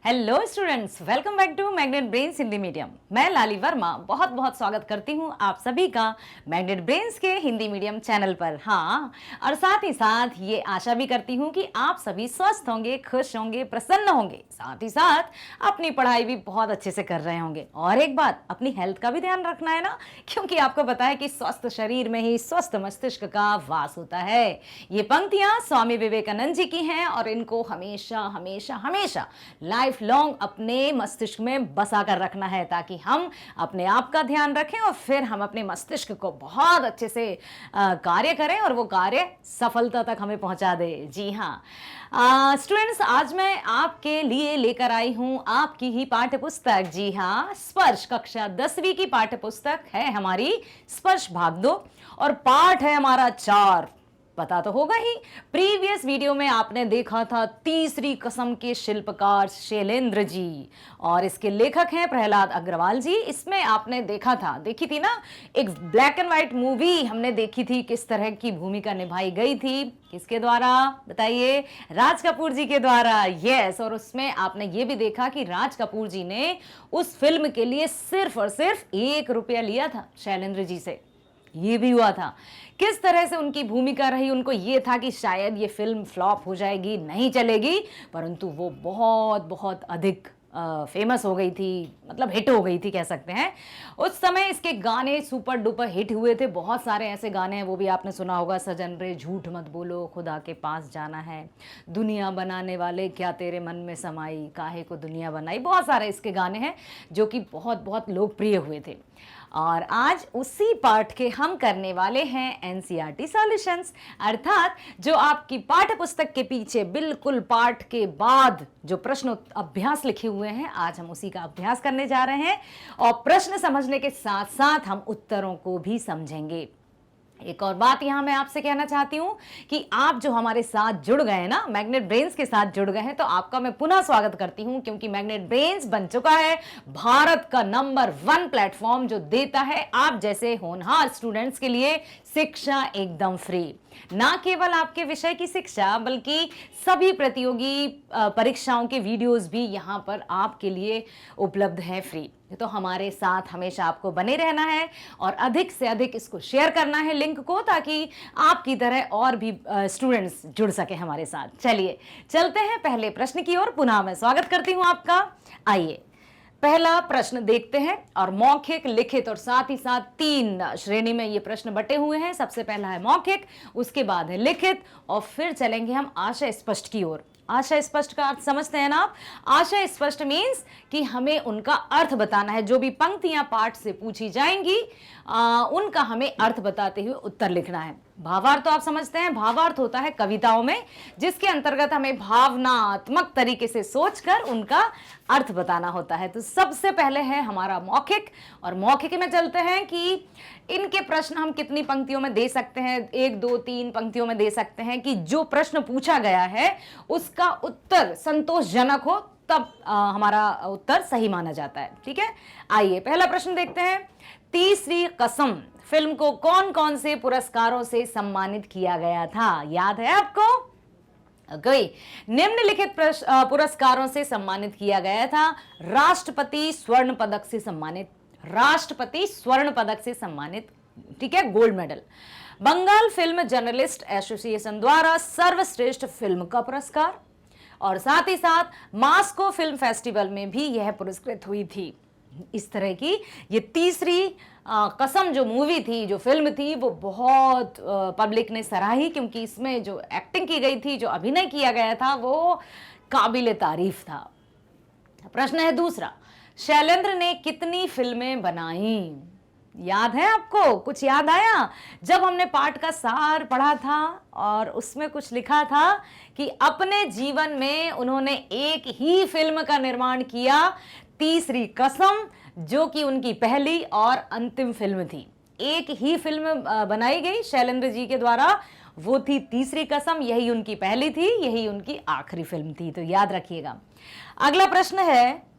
Hello students, welcome back to Magnet Brains Hindi medium. मैं लाली वर्मा बहुत बहुत स्वागत करती हूँ आप सभी का मैग्नेट ब्रेन्स के हिंदी मीडियम चैनल पर। हाँ, और साथ ही साथ ये आशा भी करती हूँ कि आप सभी स्वस्थ होंगे, खुश होंगे, प्रसन्न होंगे, साथ ही साथ अपनी पढ़ाई भी बहुत अच्छे से कर रहे होंगे। और एक बात, अपनी हेल्थ का भी ध्यान रखना है ना, क्योंकि आपको पता है कि स्वस्थ शरीर में ही स्वस्थ मस्तिष्क का वास होता है। ये पंक्तियां स्वामी विवेकानंद जी की हैं और इनको हमेशा हमेशा हमेशा लाइफ लॉन्ग अपने मस्तिष्क में बसा कर रखना है, ताकि हम अपने आप का ध्यान रखें और फिर हम अपने मस्तिष्क को बहुत अच्छे से कार्य करें और वो कार्य सफलता तक हमें पहुंचा दे। जी हाँ स्टूडेंट्स, आज मैं आपके लिए लेकर आई हूं आपकी ही पाठ्य पुस्तक। जी हाँ, स्पर्श कक्षा 10वीं की पाठ्य पुस्तक है हमारी स्पर्श भाग 2 और पाठ है हमारा 4। पता तो होगा ही, प्रीवियस वीडियो में आपने देखा था तीसरी कसम के शिल्पकार शैलेंद्र जी और इसके लेखक हैं प्रहलाद अग्रवाल जी। इसमें आपने देखी थी ना, एक ब्लैक एंड व्हाइट मूवी हमने देखी थी, किस तरह की भूमिका निभाई गई थी, किसके द्वारा बताइए? राज कपूर जी के द्वारा। यस, और उसमें आपने ये भी देखा कि राज कपूर जी ने उस फिल्म के लिए सिर्फ और सिर्फ 1 रुपया लिया था शैलेंद्र जी से। ये भी हुआ था, किस तरह से उनकी भूमिका रही। उनको ये था कि शायद ये फिल्म फ्लॉप हो जाएगी, नहीं चलेगी, परंतु वो बहुत बहुत अधिक फेमस हो गई थी, मतलब हिट हो गई थी कह सकते हैं। उस समय इसके गाने सुपर डुपर हिट हुए थे। बहुत सारे ऐसे गाने हैं, वो भी आपने सुना होगा, सजन रे झूठ मत बोलो, खुदा के पास जाना है, दुनिया बनाने वाले क्या तेरे मन में समाई, काहे को दुनिया बनाई। बहुत सारे इसके गाने हैं जो कि बहुत बहुत लोकप्रिय हुए थे। और आज उसी पाठ के हम करने वाले हैं एनसीईआरटी सॉल्यूशंस, अर्थात जो आपकी पाठ्य पुस्तक के पीछे बिल्कुल पाठ के बाद जो प्रश्न अभ्यास लिखे हुए हैं, आज हम उसी का अभ्यास करने जा रहे हैं और प्रश्न समझने के साथ साथ हम उत्तरों को भी समझेंगे। एक और बात यहां मैं आपसे कहना चाहती हूं कि आप जो हमारे साथ जुड़ गए हैं ना, मैग्नेट ब्रेन्स के साथ जुड़ गए हैं, तो आपका मैं पुनः स्वागत करती हूं, क्योंकि मैग्नेट ब्रेन्स बन चुका है भारत का नंबर 1 प्लेटफॉर्म जो देता है आप जैसे होनहार स्टूडेंट्स के लिए शिक्षा एकदम फ्री। ना केवल आपके विषय की शिक्षा, बल्कि सभी प्रतियोगी परीक्षाओं के वीडियोस भी यहां पर आपके लिए उपलब्ध है फ्री। तो हमारे साथ हमेशा आपको बने रहना है और अधिक से अधिक इसको शेयर करना है लिंक को, ताकि आपकी तरह और भी स्टूडेंट्स जुड़ सके हमारे साथ। चलिए चलते हैं पहले प्रश्न की ओर। पुनः मैं स्वागत करती हूं आपका। आइए पहला प्रश्न देखते हैं, और मौखिक, लिखित और साथ ही साथ 3 श्रेणी में ये प्रश्न बटे हुए हैं। सबसे पहला है मौखिक, उसके बाद है लिखित और फिर चलेंगे हम आशय स्पष्ट की ओर। आशय स्पष्ट का अर्थ समझते हैं ना आप? आशय स्पष्ट मीन्स कि हमें उनका अर्थ बताना है। जो भी पंक्तियां पाठ से पूछी जाएंगी उनका हमें अर्थ बताते हुए उत्तर लिखना है। भावार्थ तो आप समझते हैं, भावार्थ होता है कविताओं में, जिसके अंतर्गत हमें भावनात्मक तरीके से सोचकर उनका अर्थ बताना होता है। तो सबसे पहले है हमारा मौखिक, और मौखिक में चलते हैं कि इनके प्रश्न हम कितनी पंक्तियों में दे सकते हैं, 1 2 3 पंक्तियों में दे सकते हैं कि जो प्रश्न पूछा गया है उसका उत्तर संतोषजनक हो, तब हमारा उत्तर सही माना जाता है। ठीक है, आइए पहला प्रश्न देखते हैं। तीसरी कसम फिल्म को कौन कौन से पुरस्कारों से सम्मानित किया गया था, याद है आपको? निम्नलिखित पुरस्कारों से सम्मानित किया गया था। राष्ट्रपति स्वर्ण पदक से सम्मानित, राष्ट्रपति स्वर्ण पदक से सम्मानित, ठीक है, gold medal. Bengal film journalist association द्वारा सर्वश्रेष्ठ फिल्म का पुरस्कार, और साथ ही साथ मास्को फिल्म फेस्टिवल में भी यह पुरस्कृत हुई थी। इस तरह की ये तीसरी कसम जो मूवी थी, जो फिल्म थी, वो बहुत पब्लिक ने सराही, क्योंकि इसमें जो एक्टिंग की गई थी, जो अभिनय किया गया था, वो काबिले तारीफ था। प्रश्न है दूसरा, शैलेंद्र ने कितनी फिल्में बनाई? याद है आपको? कुछ याद आया? जब हमने पाठ का सार पढ़ा था और उसमें कुछ लिखा था कि अपने जीवन में उन्होंने एक ही फिल्म का निर्माण किया, तीसरी कसम, जो कि उनकी पहली और अंतिम फिल्म थी। एक ही फिल्म बनाई गई शैलेंद्र जी के द्वारा, वो थी तीसरी कसम। यही उनकी पहली थी, यही उनकी आखिरी फिल्म थी, तो याद रखिएगा। अगला प्रश्न है,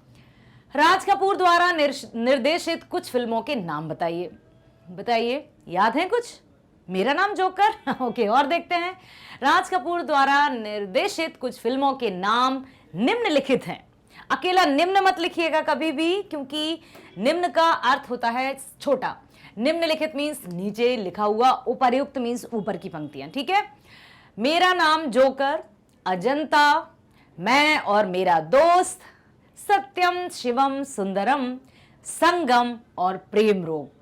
राज कपूर द्वारा निर्देशित कुछ फिल्मों के नाम बताइए। बताइए, याद है कुछ? मेरा नाम जोकर ओके, और देखते हैं। राज कपूर द्वारा निर्देशित कुछ फिल्मों के नाम निम्नलिखित हैं। अकेला निम्न मत लिखिएगा कभी भी, क्योंकि निम्न का अर्थ होता है छोटा। निम्नलिखित मीन्स नीचे लिखा हुआ, उपर्युक्त मीन्स ऊपर की पंक्तियां, ठीक है। मेरा नाम जोकर, अजंता, मैं और मेरा दोस्त, सत्यम शिवम सुंदरम, संगम और प्रेम रोग।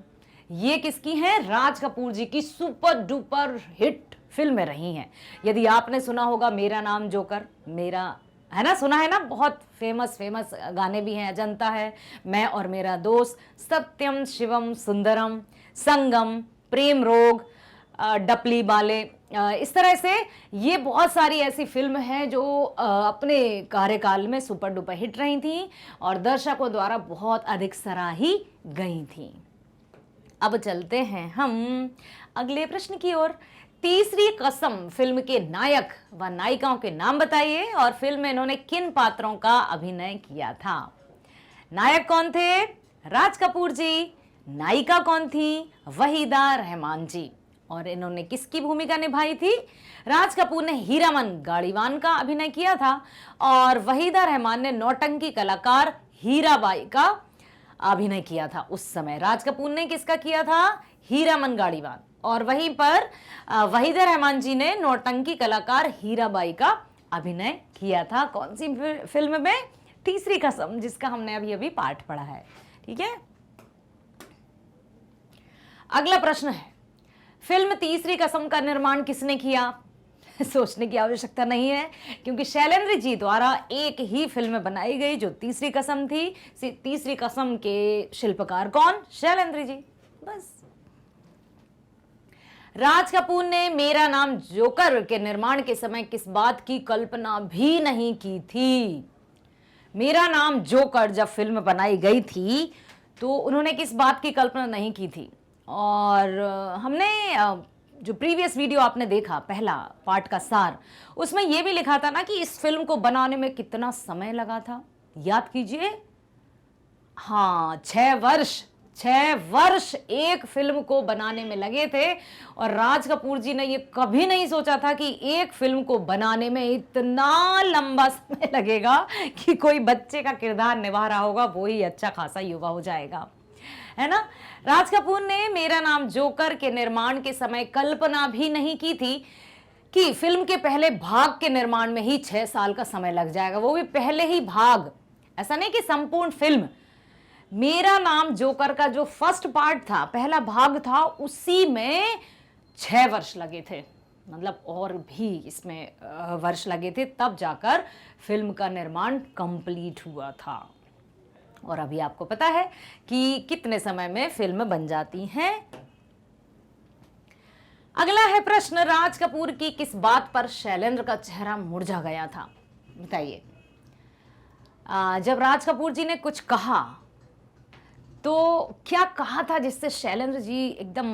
ये किसकी हैं? राज कपूर जी की सुपर डुपर हिट फिल्में रही हैं। यदि आपने सुना होगा मेरा नाम जोकर, मेरा, है ना, सुना है ना, बहुत फेमस गाने भी हैं। अजंता है, मैं और मेरा दोस्त, सत्यम शिवम सुंदरम, संगम, प्रेम रोग, डपली बाले, इस तरह से ये बहुत सारी ऐसी फिल्म हैं जो अपने कार्यकाल में सुपर डुपर हिट रही थी और दर्शकों द्वारा बहुत अधिक सराही गई थी। अब चलते हैं हम अगले प्रश्न की ओर। तीसरी कसम फिल्म के नायक व नायिकाओं के नाम बताइए और फिल्म में इन्होंने किन पात्रों का अभिनय किया था। नायक कौन थे? राज कपूर जी। नायिका कौन थी? वहीदा रहमान जी। और इन्होंने किसकी भूमिका निभाई थी? राज कपूर ने हीरामन गाड़ीवान का अभिनय किया था और वहीदा रहमान ने नौटंकी कलाकार हीराबाई का अभिनय किया था। उस समय राज कपूर ने किसका किया था? हीरामन गाड़ीवान, और वहीं पर वहीदा रहमान जी ने नौटंकी कलाकार हीराबाई का अभिनय किया था। कौन सी फिल्म में? तीसरी कसम, जिसका हमने अभी अभी पाठ पढ़ा है, ठीक है। अगला प्रश्न है, फिल्म तीसरी कसम का निर्माण किसने किया? सोचने की आवश्यकता नहीं है, क्योंकि शैलेंद्र जी द्वारा एक ही फिल्म बनाई गई जो तीसरी कसम थी। तीसरी कसम के शिल्पकार कौन? शैलेंद्र जी, बस। राज कपूर ने मेरा नाम जोकर के निर्माण के समय किस बात की कल्पना भी नहीं की थी? मेरा नाम जोकर जब फिल्म बनाई गई थी तो उन्होंने किस बात की कल्पना नहीं की थी? और हमने जो प्रीवियस वीडियो आपने देखा, पहला पार्ट का सार, उसमें यह भी लिखा था ना कि इस फिल्म को बनाने में कितना समय लगा था। याद कीजिए, हाँ, 6 वर्ष एक फिल्म को बनाने में लगे थे। और राज कपूर जी ने ये कभी नहीं सोचा था कि एक फिल्म को बनाने में इतना लंबा समय लगेगा कि कोई बच्चे का किरदार निभा रहा होगा वो ही अच्छा खासा युवा हो जाएगा, है ना। राज कपूर ने मेरा नाम जोकर के निर्माण के समय कल्पना भी नहीं की थी कि फिल्म के पहले भाग के निर्माण में ही 6 साल का समय लग जाएगा, वो भी पहले ही भाग। ऐसा नहीं कि संपूर्ण फिल्म। मेरा नाम जोकर का जो फर्स्ट पार्ट था, पहला भाग था, उसी में 6 वर्ष लगे थे, मतलब और भी इसमें वर्ष लगे थे, तब जाकर फिल्म का निर्माण कंप्लीट हुआ था। और अभी आपको पता है कि कितने समय में फिल्म बन जाती हैं। अगला है प्रश्न, राज कपूर की किस बात पर शैलेंद्र का चेहरा मुरझा गया था? बताइए। जब राज कपूर जी ने कुछ कहा तो क्या कहा था जिससे शैलेंद्र जी एकदम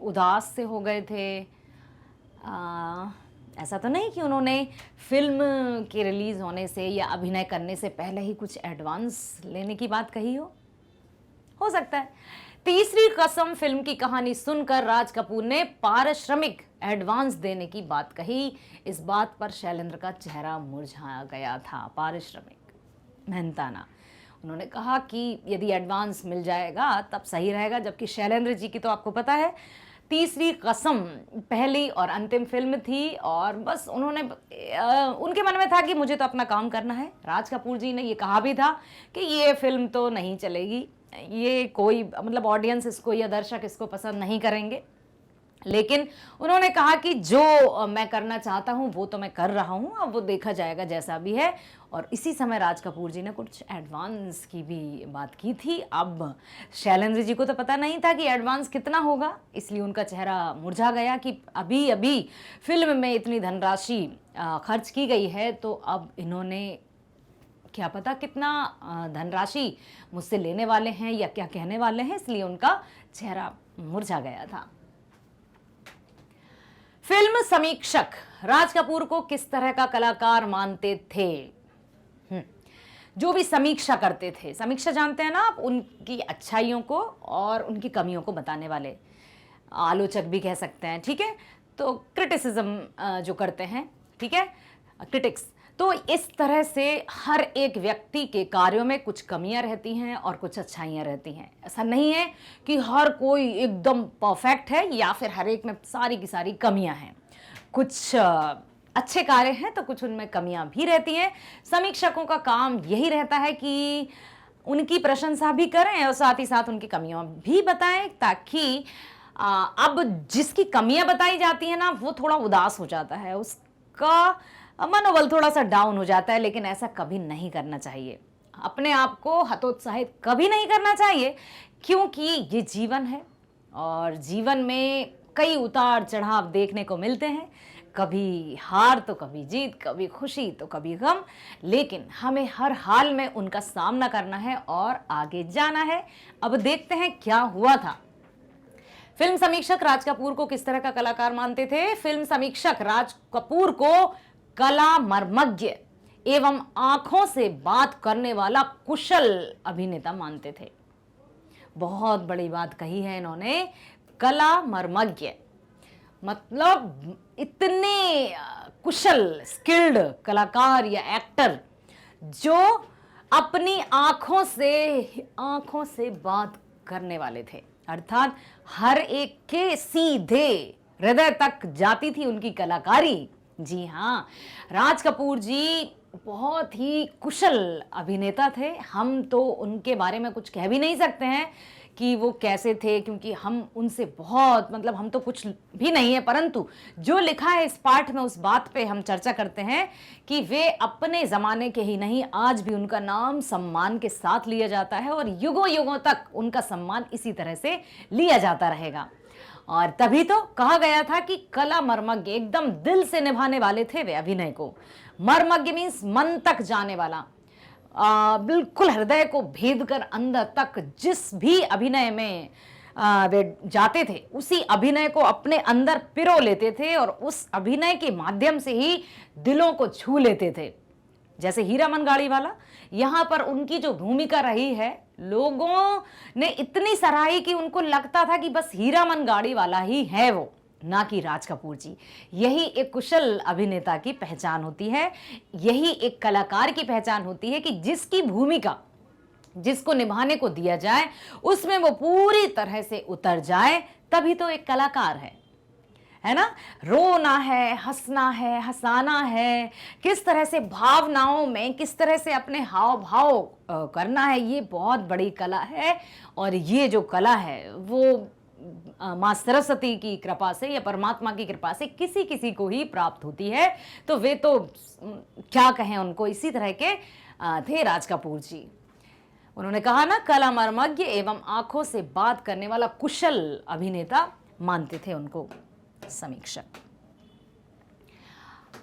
उदास से हो गए थे? ऐसा तो नहीं कि उन्होंने फिल्म के रिलीज होने से या अभिनय करने से पहले ही कुछ एडवांस लेने की बात कही हो सकता है। तीसरी कसम फिल्म की कहानी सुनकर राज कपूर ने पारिश्रमिक एडवांस देने की बात कही। इस बात पर शैलेंद्र का चेहरा मुरझा गया था। पारिश्रमिक, मेहनताना। उन्होंने कहा कि यदि एडवांस मिल जाएगा तब सही रहेगा, जबकि शैलेंद्र जी की तो आपको पता है तीसरी कसम पहली और अंतिम फिल्म थी और बस उन्होंने उनके मन में था कि मुझे तो अपना काम करना है। राज कपूर जी ने ये कहा भी था कि ये फिल्म तो नहीं चलेगी, ये कोई मतलब ऑडियंस इसको या दर्शक इसको पसंद नहीं करेंगे, लेकिन उन्होंने कहा कि जो मैं करना चाहता हूं वो तो मैं कर रहा हूं, अब वो देखा जाएगा जैसा भी है। और इसी समय राज कपूर जी ने कुछ एडवांस की भी बात की थी। अब शैलेंद्र जी को तो पता नहीं था कि एडवांस कितना होगा, इसलिए उनका चेहरा मुरझा गया कि अभी अभी फिल्म में इतनी धनराशि खर्च की गई है, तो अब इन्होंने क्या पता कितना धनराशि मुझसे लेने वाले हैं या क्या कहने वाले हैं, इसलिए उनका चेहरा मुरझा गया था। फिल्म समीक्षक राज कपूर को किस तरह का कलाकार मानते थे? जो भी समीक्षा करते थे, समीक्षा जानते हैं ना आप, उनकी अच्छाइयों को और उनकी कमियों को बताने वाले, आलोचक भी कह सकते हैं, ठीक है। तो क्रिटिसिज्म जो करते हैं, ठीक है, क्रिटिक्स, तो इस तरह से हर एक व्यक्ति के कार्यों में कुछ कमियां रहती हैं और कुछ अच्छाइयां रहती हैं। ऐसा नहीं है कि हर कोई एकदम परफेक्ट है या फिर हर एक में सारी की सारी कमियां हैं। कुछ अच्छे कार्य हैं तो कुछ उनमें कमियां भी रहती हैं। समीक्षकों का काम यही रहता है कि उनकी प्रशंसा भी करें और साथ ही साथ उनकी कमियां भी बताएं, ताकि अब जिसकी कमियां बताई जाती हैं ना, वो थोड़ा उदास हो जाता है, उसका मनोबल थोड़ा सा डाउन हो जाता है। लेकिन ऐसा कभी नहीं करना चाहिए, अपने आप को हतोत्साहित कभी नहीं करना चाहिए, क्योंकि ये जीवन है और जीवन में कई उतार चढ़ाव देखने को मिलते हैं। कभी हार तो कभी जीत, कभी खुशी तो कभी गम, लेकिन हमें हर हाल में उनका सामना करना है और आगे जाना है। अब देखते हैं क्या हुआ था। फिल्म समीक्षक राज कपूर को किस तरह का कलाकार मानते थे? फिल्म समीक्षक राज कपूर को कला मर्मज्ञ एवं आंखों से बात करने वाला कुशल अभिनेता मानते थे। बहुत बड़ी बात कही है इन्होंने, कला मर्मज्ञ, मतलब इतने कुशल स्किल्ड कलाकार या एक्टर जो अपनी आंखों से बात करने वाले थे, अर्थात हर एक के सीधे हृदय तक जाती थी उनकी कलाकारी। जी हाँ, राज कपूर जी बहुत ही कुशल अभिनेता थे। हम तो उनके बारे में कुछ कह भी नहीं सकते हैं कि वो कैसे थे, क्योंकि हम उनसे बहुत, मतलब हम तो कुछ भी नहीं है, परंतु जो लिखा है इस पाठ में उस बात पे हम चर्चा करते हैं कि वे अपने ज़माने के ही नहीं, आज भी उनका नाम सम्मान के साथ लिया जाता है और युगों युगों तक उनका सम्मान इसी तरह से लिया जाता रहेगा। और तभी तो कहा गया था कि कला मर्मज्ञ, एकदम दिल से निभाने वाले थे वे अभिनय को। मर्मज्ञ मीन्स मन तक जाने वाला, बिल्कुल हृदय को भेद कर अंदर तक जिस भी अभिनय में वे जाते थे, उसी अभिनय को अपने अंदर पिरो लेते थे और उस अभिनय के माध्यम से ही दिलों को छू लेते थे। जैसे हीरामन गाड़ीवाला, यहाँ पर उनकी जो भूमिका रही है, लोगों ने इतनी सराही कि उनको लगता था कि बस हीरामन गाड़ीवाला ही है वो, ना कि राज कपूर जी। यही एक कुशल अभिनेता की पहचान होती है, यही एक कलाकार की पहचान होती है कि जिसकी भूमिका जिसको निभाने को दिया जाए उसमें वो पूरी तरह से उतर जाए, तभी तो एक कलाकार है ना। रोना है, हंसना है, हंसाना है, किस तरह से भावनाओं में किस तरह से अपने हाव भाव करना है, ये बहुत बड़ी कला है। और ये जो कला है वो माँ सरस्वती की कृपा से या परमात्मा की कृपा से किसी किसी को ही प्राप्त होती है। तो वे तो क्या कहें उनको, इसी तरह के थे राज कपूर जी। उन्होंने कहा ना, कला मर्मज्ञ एवं आंखों से बात करने वाला कुशल अभिनेता मानते थे उनको समीक्षक।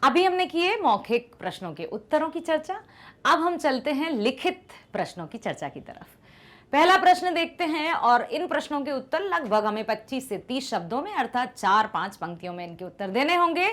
अभी हमने किए मौखिक प्रश्नों के उत्तरों की चर्चा, अब हम चलते हैं लिखित प्रश्नों की चर्चा की तरफ। पहला प्रश्न देखते हैं और इन प्रश्नों के उत्तर लगभग हमें 25 से 30 शब्दों में, अर्थात 4-5 पंक्तियों में इनके उत्तर देने होंगे।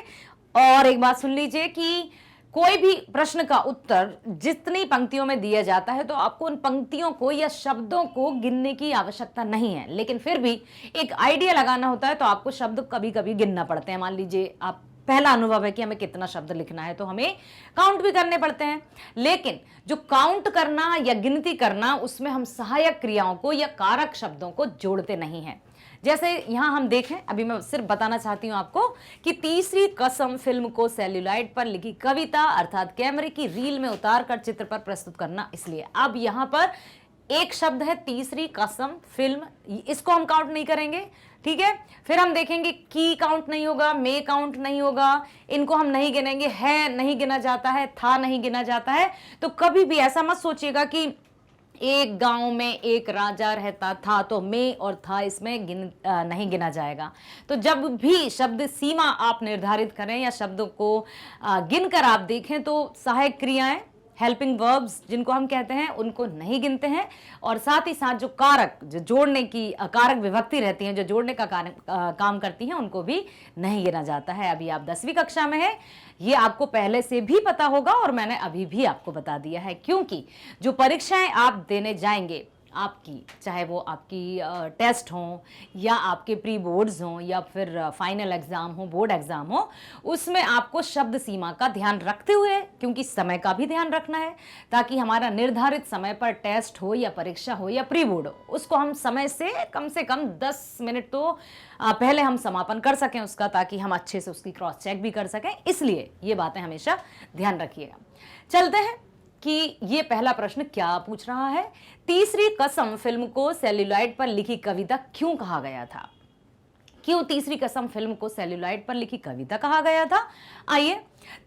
और एक बात सुन लीजिए कि कोई भी प्रश्न का उत्तर जितनी पंक्तियों में दिया जाता है तो आपको उन पंक्तियों को या शब्दों को गिनने की आवश्यकता नहीं है, लेकिन फिर भी एक आइडिया लगाना होता है तो आपको शब्द कभी कभी गिनना पड़ते हैं। मान लीजिए आप पहला अनुभव है कि हमें कितना शब्द लिखना है, तो हमें काउंट भी करने पड़ते हैं। लेकिन जो काउंट करना या गिनती करना, उसमें हम सहायक क्रियाओं को या कारक शब्दों को जोड़ते नहीं हैं। जैसे यहां हम देखें, अभी मैं सिर्फ बताना चाहती हूं आपको कि तीसरी कसम फिल्म को सेल्यूलाइड पर लिखी कविता अर्थात कैमरे की रील में उतार कर चित्र पर प्रस्तुत करना, इसलिए अब यहां पर एक शब्द है तीसरी कसम फिल्म, इसको हम काउंट नहीं करेंगे, ठीक है। फिर हम देखेंगे की काउंट नहीं होगा, मे काउंट नहीं होगा, इनको हम नहीं गिनेंगे, है नहीं गिना जाता है, था नहीं गिना जाता है। तो कभी भी ऐसा मत सोचिएगा कि एक गांव में एक राजा रहता था तो मे और था इसमें नहीं गिना जाएगा। तो जब भी शब्द सीमा आप निर्धारित करें या शब्दों को गिनकर आप देखें तो सहायक क्रियाएं, हेल्पिंग वर्ब्स जिनको हम कहते हैं, उनको नहीं गिनते हैं। और साथ ही साथ जो कारक, जो जोड़ने की कारक विभक्ति रहती हैं, जो जोड़ने का काम करती हैं, उनको भी नहीं गिना जाता है। अभी आप 10वीं कक्षा में है, ये आपको पहले से भी पता होगा और मैंने अभी भी आपको बता दिया है, क्योंकि जो परीक्षाएं आप देने जाएंगे आपकी, चाहे वो आपकी टेस्ट हों या आपके प्री बोर्ड्स हों या फिर फाइनल एग्ज़ाम हो, बोर्ड एग्ज़ाम हो, उसमें आपको शब्द सीमा का ध्यान रखते हुए, क्योंकि समय का भी ध्यान रखना है ताकि हमारा निर्धारित समय पर टेस्ट हो या परीक्षा हो या प्री बोर्ड हो, उसको हम समय से कम 10 मिनट तो पहले हम समापन कर सकें उसका, ताकि हम अच्छे से उसकी क्रॉस चेक भी कर सकें। इसलिए ये बातें हमेशा ध्यान रखिएगा। चलते हैं कि ये पहला प्रश्न क्या पूछ रहा है। तीसरी कसम फिल्म को सेल्यूलाइड पर लिखी कविता क्यों कहा गया था? क्यों तीसरी कसम फिल्म को सेल्यूलाइड पर लिखी कविता कहा गया था? आइए,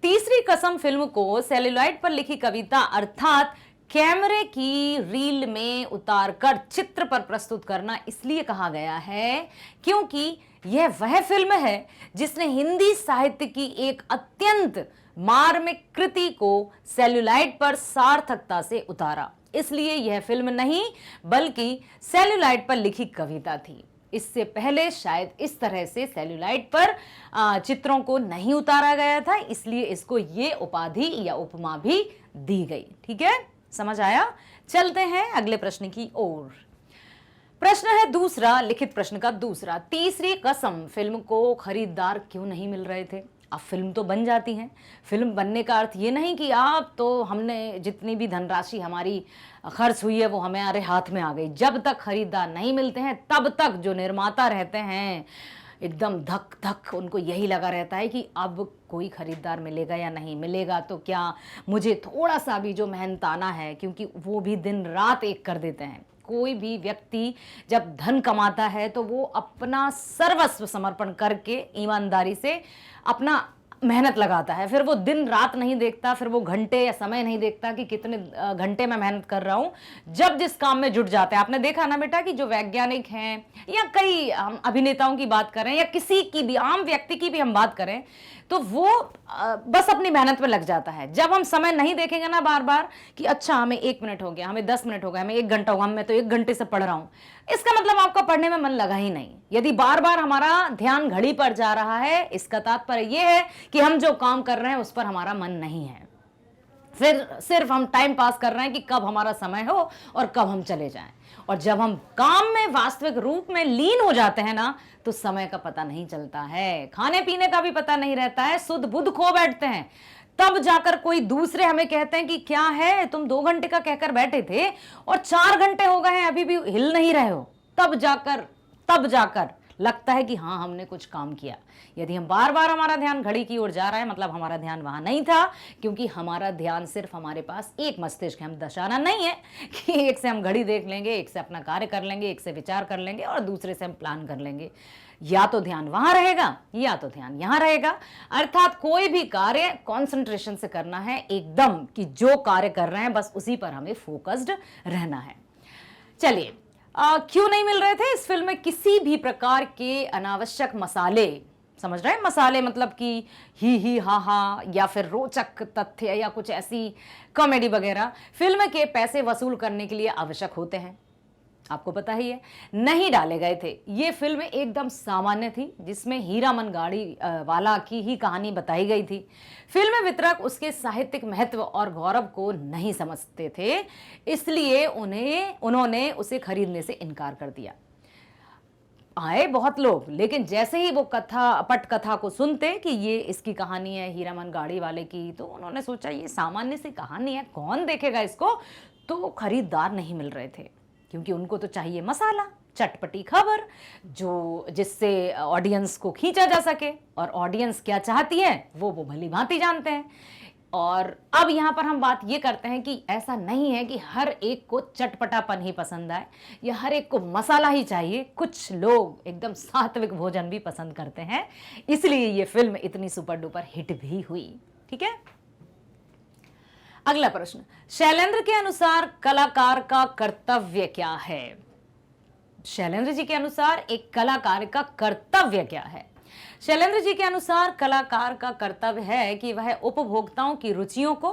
तीसरी कसम फिल्म को सेल्यूलाइड पर लिखी कविता अर्थात कैमरे की रील में उतारकर चित्र पर प्रस्तुत करना इसलिए कहा गया है क्योंकि यह वह फिल्म है जिसने हिंदी साहित्य की एक अत्यंत मार्मिक कृति को सेल्यूलाइड पर सार्थकता से उतारा। इसलिए यह फिल्म नहीं बल्कि सेल्यूलाइड पर लिखी कविता थी। इससे पहले शायद इस तरह से सेल्यूलाइड पर चित्रों को नहीं उतारा गया था, इसलिए इसको ये उपाधि या उपमा भी दी गई। ठीक है, समझ आया? चलते हैं अगले प्रश्न की ओर। प्रश्न है दूसरा, लिखित प्रश्न का दूसरा। तीसरी कसम फिल्म को खरीदार क्यों नहीं मिल रहे थे? अब फिल्म तो बन जाती है। फिल्म बनने का अर्थ ये नहीं कि आप तो हमने जितनी भी धनराशि हमारी खर्च हुई है वो हमारे हाथ में आ गई। जब तक खरीदार नहीं मिलते हैं तब तक जो निर्माता रहते हैं एकदम धक धक उनको यही लगा रहता है कि अब कोई खरीदार मिलेगा या नहीं मिलेगा, तो क्या मुझे थोड़ा सा भी जो मेहनताना है, क्योंकि वो भी दिन रात एक कर देते हैं। कोई भी व्यक्ति जब धन कमाता है तो वो अपना सर्वस्व समर्पण करके ईमानदारी से अपना मेहनत लगाता है। फिर वो दिन रात नहीं देखता, फिर वो घंटे या समय नहीं देखता कि कितने घंटे मैं मेहनत कर रहा हूँ। जब जिस काम में जुट जाते हैं, आपने देखा ना बेटा कि जो वैज्ञानिक हैं या कई हम अभिनेताओं की बात करें या किसी की भी आम व्यक्ति की भी हम बात करें, तो वो बस अपनी मेहनत में लग जाता है। जब हम समय नहीं देखेंगे ना बार बार कि अच्छा हमें 1 मिनट हो गया, हमें 10 मिनट हो गया, हमें 1 घंटा हुआ, मैं तो 1 घंटे से पढ़ रहा हूँ, इसका मतलब आपका पढ़ने में मन लगा ही नहीं। यदि बार बार हमारा ध्यान घड़ी पर जा रहा है, इसका तात्पर्य यह है कि हम जो काम कर रहे हैं उस पर हमारा मन नहीं है। फिर सिर्फ हम टाइम पास कर रहे हैं कि कब हमारा समय हो और कब हम चले जाएं। और जब हम काम में वास्तविक रूप में लीन हो जाते हैं ना, तो समय का पता नहीं चलता है, खाने पीने का भी पता नहीं रहता है, सुध बुध खो बैठते हैं। तब जाकर कोई दूसरे हमें कहते हैं कि क्या है तुम 2 घंटे का कहकर बैठे थे और 4 घंटे हो गए हैं अभी भी हिल नहीं रहे हो। तब जाकर लगता है कि हाँ हमने कुछ काम किया। यदि हम बार बार हमारा ध्यान घड़ी की ओर जा रहा है, मतलब हमारा ध्यान वहां नहीं था, क्योंकि हमारा ध्यान सिर्फ हमारे पास एक मस्तिष्क है। हम दशाना नहीं है कि एक से हम घड़ी देख लेंगे, एक से अपना कार्य कर लेंगे, एक से विचार कर लेंगे और दूसरे से हम प्लान कर लेंगे। या तो ध्यान वहां रहेगा या तो ध्यान यहां रहेगा। अर्थात कोई भी कार्य कॉन्सेंट्रेशन से करना है एकदम, कि जो कार्य कर रहे हैं बस उसी पर हमें फोकस्ड रहना है। चलिए, क्यों नहीं मिल रहे थे इस फिल्म में किसी भी प्रकार के अनावश्यक मसाले? समझ रहे हैं? मसाले मतलब कि ही हा हा या फिर रोचक तथ्य या कुछ ऐसी कॉमेडी वगैरह फिल्म के पैसे वसूल करने के लिए आवश्यक होते हैं, आपको पता ही है, नहीं डाले गए थे। ये फिल्म एकदम सामान्य थी जिसमें हीरामन गाड़ी वाला की ही कहानी बताई गई थी। फिल्म वितरक उसके साहित्यिक महत्व और गौरव को नहीं समझते थे, इसलिए उन्होंने उसे खरीदने से इनकार कर दिया। आए बहुत लोग, लेकिन जैसे ही वो पटकथा को सुनते कि ये इसकी कहानी है हीरामन गाड़ी वाले की, तो उन्होंने सोचा ये सामान्य सी कहानी है, कौन देखेगा इसको, तो खरीदार नहीं मिल रहे थे, क्योंकि उनको तो चाहिए मसाला, चटपटी खबर जिससे ऑडियंस को खींचा जा सके। और ऑडियंस क्या चाहती है वो भली भांति जानते हैं। और अब यहाँ पर हम बात ये करते हैं कि ऐसा नहीं है कि हर एक को चटपटापन ही पसंद आए या हर एक को मसाला ही चाहिए। कुछ लोग एकदम सात्विक भोजन भी पसंद करते हैं, इसलिए ये फिल्म इतनी सुपर डुपर हिट भी हुई। ठीक है, अगला प्रश्न, शैलेंद्र के अनुसार कलाकार का कर्तव्य क्या है? शैलेंद्र जी के अनुसार एक कलाकार का कर्तव्य क्या है? शैलेंद्र जी के अनुसार कलाकार का कर्तव्य है कि वह उपभोक्ताओं की रुचियों को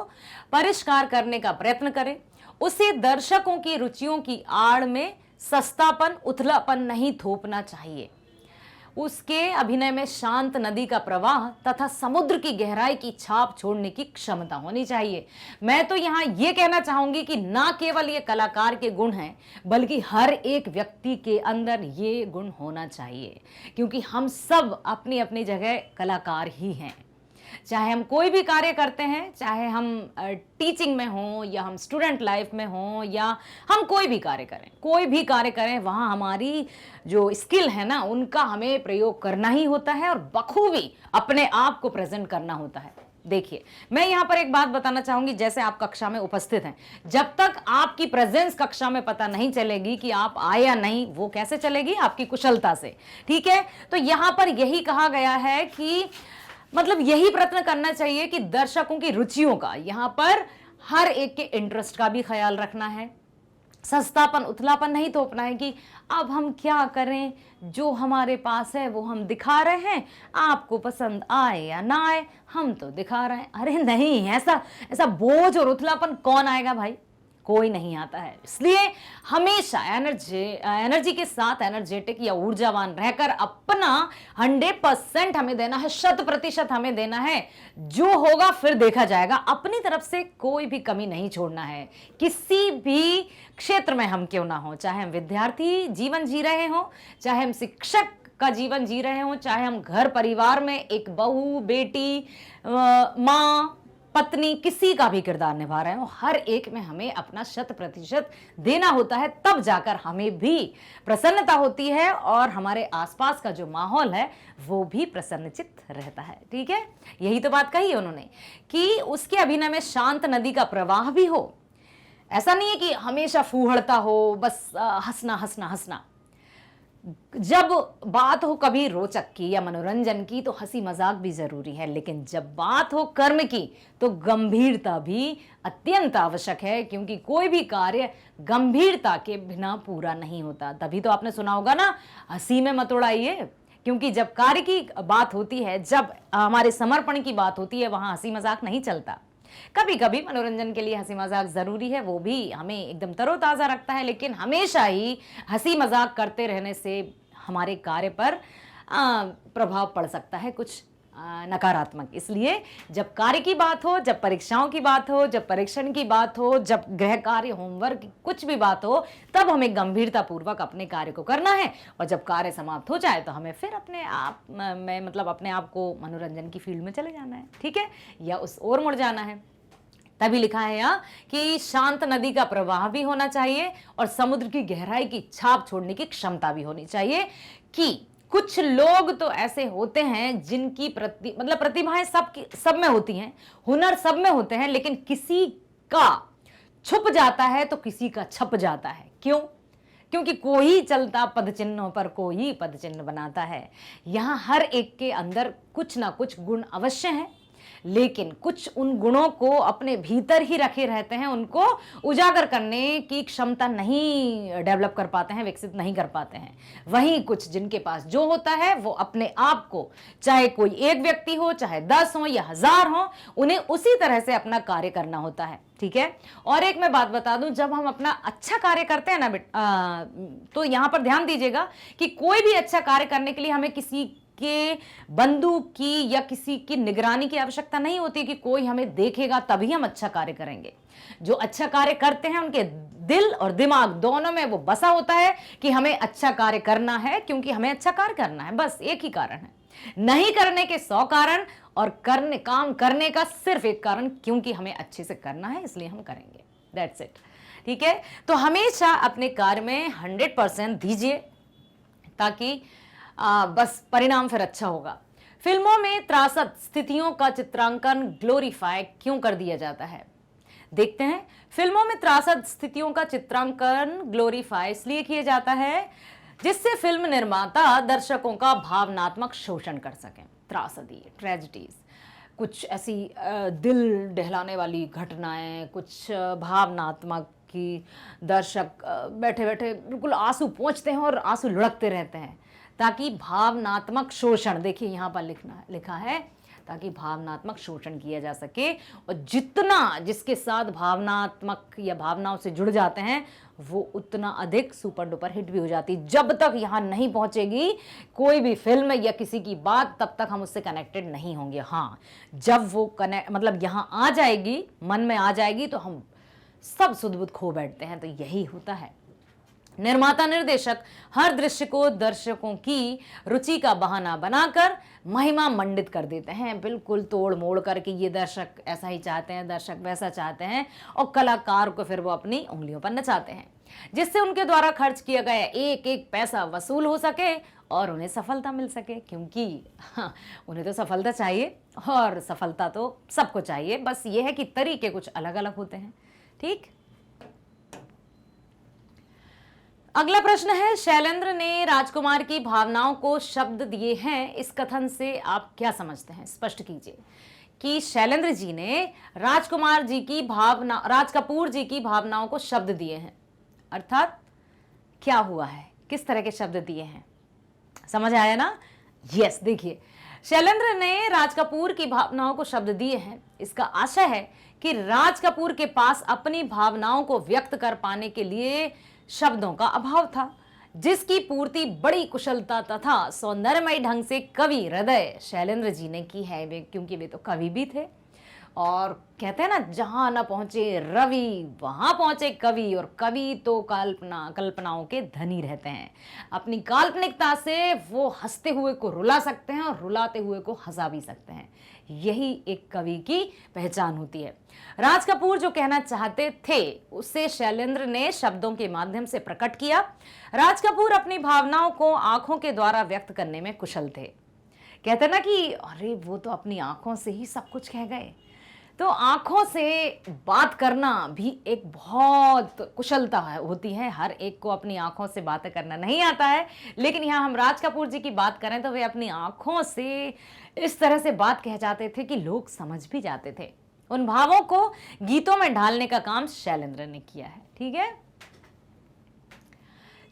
परिष्कार करने का प्रयत्न करे। उसे दर्शकों की रुचियों की आड़ में सस्तापन, उथलापन नहीं थोपना चाहिए। उसके अभिनय में शांत नदी का प्रवाह तथा समुद्र की गहराई की छाप छोड़ने की क्षमता होनी चाहिए। मैं तो यहाँ ये कहना चाहूंगी कि ना केवल ये कलाकार के गुण हैं, बल्कि हर एक व्यक्ति के अंदर ये गुण होना चाहिए, क्योंकि हम सब अपनी अपनी जगह कलाकार ही हैं। चाहे हम कोई भी कार्य करते हैं, चाहे हम टीचिंग में हों या हम स्टूडेंट लाइफ में हों या हम कोई भी कार्य करें, कोई भी कार्य करें, वहाँ हमारी जो स्किल है ना, उनका हमें प्रयोग करना ही होता है और बखूबी अपने आप को प्रेजेंट करना होता है। देखिए, मैं यहाँ पर एक बात बताना चाहूंगी। जैसे आप कक्षा में उपस्थित हैं, जब तक आपकी प्रेजेंस कक्षा में पता नहीं चलेगी कि आप आए या नहीं, वो कैसे चलेगी? आपकी कुशलता से। ठीक है, तो यहाँ पर यही कहा गया है कि मतलब यही प्रयत्न करना चाहिए कि दर्शकों की रुचियों का, यहाँ पर हर एक के इंटरेस्ट का भी ख्याल रखना है। सस्तापन उथलापन नहीं थोपना है कि अब हम क्या करें, जो हमारे पास है वो हम दिखा रहे हैं, आपको पसंद आए या ना आए हम तो दिखा रहे हैं। अरे नहीं, ऐसा ऐसा बोझ और उथलापन कौन आएगा भाई? कोई नहीं आता है। इसलिए हमेशा एनर्जी के साथ एनर्जेटिक या ऊर्जावान रहकर अपना 100% हमें देना है, 100% हमें देना है। जो होगा फिर देखा जाएगा। अपनी तरफ से कोई भी कमी नहीं छोड़ना है, किसी भी क्षेत्र में हम क्यों ना हो। चाहे हम विद्यार्थी जीवन जी रहे हों, चाहे हम शिक्षक का जीवन जी रहे हों, चाहे हम घर परिवार में एक बहू, बेटी, माँ, पत्नी, किसी का भी किरदार निभा रहे हो, हर एक में हमें अपना 100% देना होता है। तब जाकर हमें भी प्रसन्नता होती है और हमारे आसपास का जो माहौल है वो भी प्रसन्नचित्त रहता है। ठीक है, यही तो बात कही उन्होंने कि उसके अभिनय में शांत नदी का प्रवाह भी हो। ऐसा नहीं है कि हमेशा फूहड़ता हो, बस हंसना हंसना हंसना। जब बात हो कभी रोचक की या मनोरंजन की तो हंसी मजाक भी जरूरी है, लेकिन जब बात हो कर्म की तो गंभीरता भी अत्यंत आवश्यक है, क्योंकि कोई भी कार्य गंभीरता के बिना पूरा नहीं होता। तभी तो आपने सुना होगा ना, हंसी में मत उड़ाइए, क्योंकि जब कार्य की बात होती है, जब हमारे समर्पण की बात होती है, वहां हंसी मजाक नहीं चलता। कभी कभी मनोरंजन के लिए हंसी मजाक जरूरी है, वो भी हमें एकदम तरोताजा रखता है, लेकिन हमेशा ही हंसी मजाक करते रहने से हमारे कार्य पर प्रभाव पड़ सकता है कुछ नकारात्मक। इसलिए जब कार्य की बात हो, जब परीक्षाओं की बात हो, जब परीक्षण की बात हो, जब गृह कार्य, होमवर्क, कुछ भी बात हो, तब हमें गंभीरता पूर्वक अपने कार्य को करना है। और जब कार्य समाप्त हो जाए तो हमें फिर अपने आप में मतलब अपने आप को मनोरंजन की फील्ड में चले जाना है। ठीक है, या उस ओर मुड़ जाना है। तभी लिखा है यहाँ कि शांत नदी का प्रवाह भी होना चाहिए और समुद्र की गहराई की छाप छोड़ने की क्षमता भी होनी चाहिए। कि कुछ लोग तो ऐसे होते हैं जिनकी प्रतिभाएं सब में होती हैं, हुनर सब में होते हैं, लेकिन किसी का छुप जाता है तो किसी का छप जाता है। क्यों? क्योंकि कोई चलता पद चिन्हों पर कोई पद चिन्ह बनाता है। यहाँ हर एक के अंदर कुछ ना कुछ गुण अवश्य हैं, लेकिन कुछ उन गुणों को अपने भीतर ही रखे रहते हैं, उनको उजागर करने की क्षमता नहीं डेवलप कर पाते हैं, विकसित नहीं कर पाते हैं। वहीं कुछ जिनके पास जो होता है वो अपने आप को, चाहे कोई एक व्यक्ति हो, चाहे 10 हो या 1000 हो, उन्हें उसी तरह से अपना कार्य करना होता है। ठीक है, और एक मैं बात बता दूं, जब हम अपना अच्छा कार्य करते हैं ना तो यहां पर ध्यान दीजिएगा कि कोई भी अच्छा कार्य करने के लिए हमें किसी के बंदूक की या किसी की निगरानी की आवश्यकता नहीं होती कि कोई हमें देखेगा तभी हम अच्छा कार्य करेंगे। जो अच्छा कार्य करते हैं उनके दिल और दिमाग दोनों में वो बसा होता है कि हमें अच्छा कार्य करना है, क्योंकि हमें अच्छा कार्य करना है। बस एक ही कारण है, नहीं करने के 100 कारण और काम करने का सिर्फ एक कारण, क्योंकि हमें अच्छे से करना है इसलिए हम करेंगे। That's it. ठीक है, तो हमेशा अपने कार्य में 100% दीजिए, ताकि बस परिणाम फिर अच्छा होगा। फिल्मों में त्रासद स्थितियों का चित्रांकन ग्लोरीफाई क्यों कर दिया जाता है? देखते हैं। फिल्मों में त्रासद स्थितियों का चित्रांकन ग्लोरीफाई इसलिए किया जाता है जिससे फिल्म निर्माता दर्शकों का भावनात्मक शोषण कर सकें। त्रासदी, ट्रेजेडीज, कुछ ऐसी दिल दहलाने वाली घटनाएं, कुछ भावनात्मक कि दर्शक बैठे बैठे बिल्कुल आंसू पोंछते हैं और आंसू लुढ़कते रहते हैं, ताकि भावनात्मक शोषण, देखिए यहाँ पर लिखा है, ताकि भावनात्मक शोषण किया जा सके। और जितना जिसके साथ भावनात्मक या भावनाओं से जुड़ जाते हैं वो उतना अधिक सुपर डुपर हिट भी हो जाती। जब तक यहाँ नहीं पहुंचेगी कोई भी फिल्म या किसी की बात, तब तक हम उससे कनेक्टेड नहीं होंगे। हाँ, जब वो मतलब यहाँ आ जाएगी, मन में आ जाएगी, तो हम सब सुध बुध खो बैठते हैं। तो यही होता है। निर्माता निर्देशक हर दृश्य को दर्शकों की रुचि का बहाना बनाकर महिमा मंडित कर देते हैं, बिल्कुल तोड़ मोड़ करके। ये दर्शक ऐसा ही चाहते हैं, दर्शक वैसा चाहते हैं, और कलाकार को फिर वो अपनी उंगलियों पर नचाते हैं, जिससे उनके द्वारा खर्च किया गया एक एक पैसा वसूल हो सके और उन्हें सफलता मिल सके। क्योंकि उन्हें तो सफलता चाहिए, और सफलता तो सबको चाहिए, बस ये है कि तरीके कुछ अलग अलग होते हैं। ठीक, अगला प्रश्न है, शैलेंद्र ने राजकुमार की भावनाओं को शब्द दिए हैं, इस कथन से आप क्या समझते हैं? स्पष्ट कीजिए कि शैलेंद्र जी ने राज कपूर जी की भावनाओं को शब्द दिए हैं, अर्थात क्या हुआ है, किस तरह के शब्द दिए हैं? समझ आया ना? यस, देखिए, शैलेंद्र ने राज कपूर की भावनाओं को शब्द दिए हैं। इसका आशय है कि राज कपूर के पास अपनी भावनाओं को व्यक्त कर पाने के लिए शब्दों का अभाव था, जिसकी पूर्ति बड़ी कुशलता तथा सौंदर्यमय ढंग से कवि हृदय शैलेंद्र जी ने की है। वे क्योंकि वे तो कवि भी थे, और कहते हैं ना, जहां न पहुंचे रवि वहां पहुंचे कवि। और कवि तो कल्पनाओं के धनी रहते हैं। अपनी काल्पनिकता से वो हंसते हुए को रुला सकते हैं और रुलाते हुए को हंसा भी सकते हैं। यही एक कवि की पहचान होती है। राज कपूर जो कहना चाहते थे उसे शैलेंद्र ने शब्दों के माध्यम से प्रकट किया। राज कपूर अपनी भावनाओं को आंखों के द्वारा व्यक्त करने में कुशल थे। कहते ना कि अरे वो तो अपनी आंखों से ही सब कुछ कह गए। तो आंखों से बात करना भी एक बहुत कुशलता होती है। हर एक को अपनी आंखों से बातें करना नहीं आता है, लेकिन यहाँ हम राज कपूर जी की बात करें तो वे अपनी आंखों से इस तरह से बात कह जाते थे कि लोग समझ भी जाते थे। उन भावों को गीतों में ढालने का काम शैलेंद्र ने किया है। ठीक है,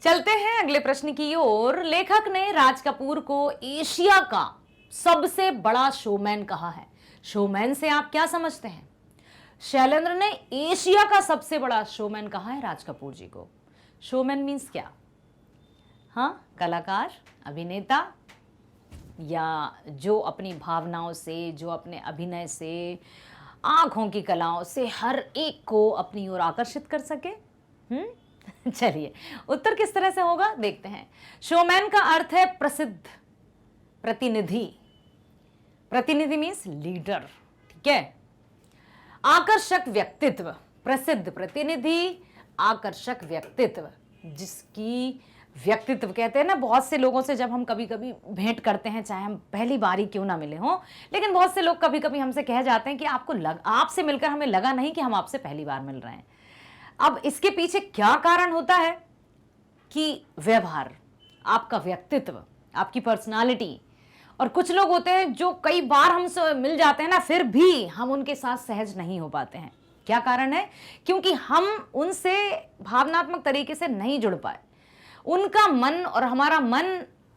चलते हैं अगले प्रश्न की ओर। लेखक ने राज कपूर को एशिया का सबसे बड़ा शोमैन कहा है। शोमैन से आप क्या समझते हैं? शैलेंद्र ने एशिया का सबसे बड़ा शोमैन कहा है राज कपूर जी को। शोमैन मीन्स क्या? हाँ, कलाकार, अभिनेता, या जो अपनी भावनाओं से, जो अपने अभिनय से, आंखों की कलाओं से हर एक को अपनी ओर आकर्षित कर सके। चलिए, उत्तर किस तरह से होगा देखते हैं। शोमैन का अर्थ है प्रसिद्ध, प्रतिनिधि। प्रतिनिधि मीन्स लीडर। ठीक है, आकर्षक व्यक्तित्व, प्रसिद्ध प्रतिनिधि, आकर्षक व्यक्तित्व, जिसकी व्यक्तित्व कहते हैं ना, बहुत से लोगों से जब हम कभी कभी भेंट करते हैं, चाहे हम पहली बार ही क्यों ना मिले हों, लेकिन बहुत से लोग कभी कभी हमसे कह जाते हैं कि आपसे मिलकर हमें लगा नहीं कि हम आपसे पहली बार मिल रहे हैं। अब इसके पीछे क्या कारण होता है कि व्यवहार, आपका व्यक्तित्व, आपकी पर्सनालिटी। और कुछ लोग होते हैं जो कई बार हमसे मिल जाते हैं ना, फिर भी हम उनके साथ सहज नहीं हो पाते हैं। क्या कारण है? क्योंकि हम उनसे भावनात्मक तरीके से नहीं जुड़ पाए। उनका मन और हमारा मन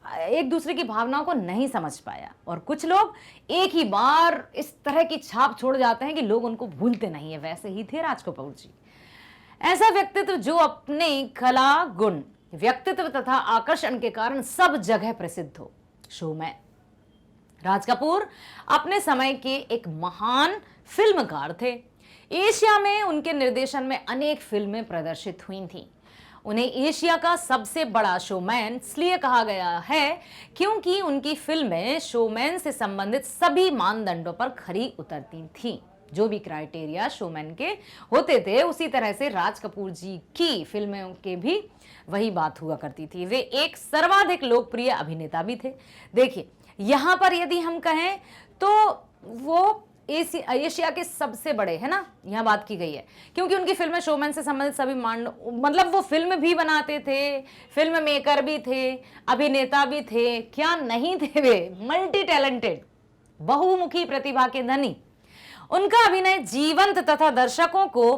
एक दूसरे की भावनाओं को नहीं समझ पाया। और कुछ लोग एक ही बार इस तरह की छाप छोड़ जाते हैं कि लोग उनको भूलते नहीं है। वैसे ही थे राज कपूर जी। ऐसा व्यक्तित्व जो अपने कला, गुण, व्यक्तित्व तथा आकर्षण के कारण सब जगह प्रसिद्ध हो। शोमैन राज कपूर अपने समय के एक महान फिल्मकार थे। एशिया में उनके निर्देशन में अनेक फिल्में प्रदर्शित हुई थीं। उन्हें एशिया का सबसे बड़ा शोमैन इसलिए कहा गया है क्योंकि उनकी फिल्में शोमैन से संबंधित सभी मानदंडों पर खरी उतरती थीं। जो भी क्राइटेरिया शोमैन के होते थे, उसी तरह से राज कपूर जी की फिल्मों के भी वही बात हुआ करती थी। वे एक सर्वाधिक लोकप्रिय अभिनेता भी थे। देखिए, यहाँ पर यदि हम कहें तो वो एशिया के सबसे बड़े, है ना, यहाँ बात की गई है क्योंकि उनकी फिल्में शोमैन से संबंधित सभी मतलब वो फिल्म भी बनाते थे, फिल्म मेकर भी थे, अभिनेता भी थे। क्या नहीं थे वे? मल्टी टैलेंटेड, बहुमुखी प्रतिभा के धनी। उनका अभिनय जीवंत तथा दर्शकों को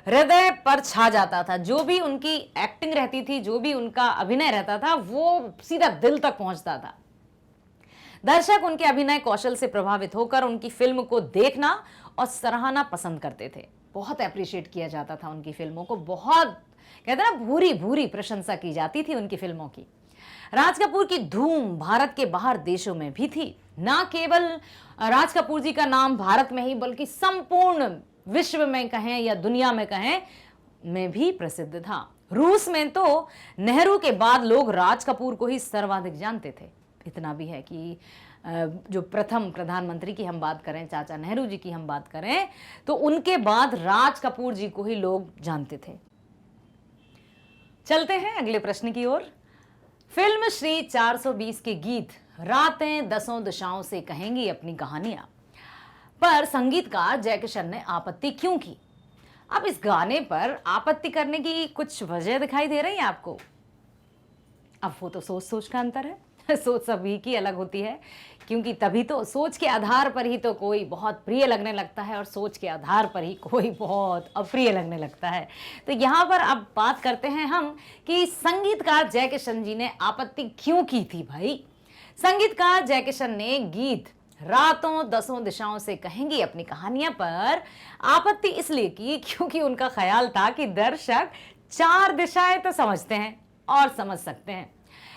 हृदय पर छा जाता था। जो भी उनकी एक्टिंग रहती थी, जो भी उनका अभिनय रहता था, वो सीधा दिल तक पहुंचता था। दर्शक उनके अभिनय कौशल से प्रभावित होकर उनकी फिल्म को देखना और सराहना पसंद करते थे। बहुत अप्रिशिएट किया जाता था उनकी फिल्मों को, बहुत कहते हैं ना भूरी भूरी प्रशंसा की जाती थी उनकी फिल्मों की। राज कपूर की धूम भारत के बाहर देशों में भी थी। ना केवल राज कपूर जी का नाम भारत में ही बल्कि संपूर्ण विश्व में कहें या दुनिया में कहें में भी प्रसिद्ध था। रूस में तो नेहरू के बाद लोग राज कपूर को ही सर्वाधिक जानते थे। इतना भी है कि जो प्रथम प्रधानमंत्री की हम बात करें, चाचा नेहरू जी की हम बात करें, तो उनके बाद राज कपूर जी को ही लोग जानते थे। चलते हैं अगले प्रश्न की ओर। फिल्म श्री 420 के गीत रातें दसों दिशाओं से कहेंगी अपनी कहानियां पर संगीतकार जयकिशन ने आपत्ति क्यों की? अब इस गाने पर आपत्ति करने की कुछ वजह दिखाई दे रही है आपको? अब वो तो सोच सोच का अंतर है। सोच सभी की अलग होती है, क्योंकि तभी तो सोच के आधार पर ही तो कोई बहुत प्रिय लगने लगता है और सोच के आधार पर ही कोई बहुत अप्रिय लगने लगता है। तो यहाँ पर अब बात करते हैं हम कि संगीतकार जयकिशन जी ने आपत्ति क्यों की थी भाई। संगीतकार जयकिशन ने गीत रातों दसों दिशाओं से कहेंगी अपनी कहानियां पर आपत्ति इसलिए की क्योंकि उनका ख्याल था कि दर्शक 4 दिशाएं तो समझते हैं और समझ सकते हैं,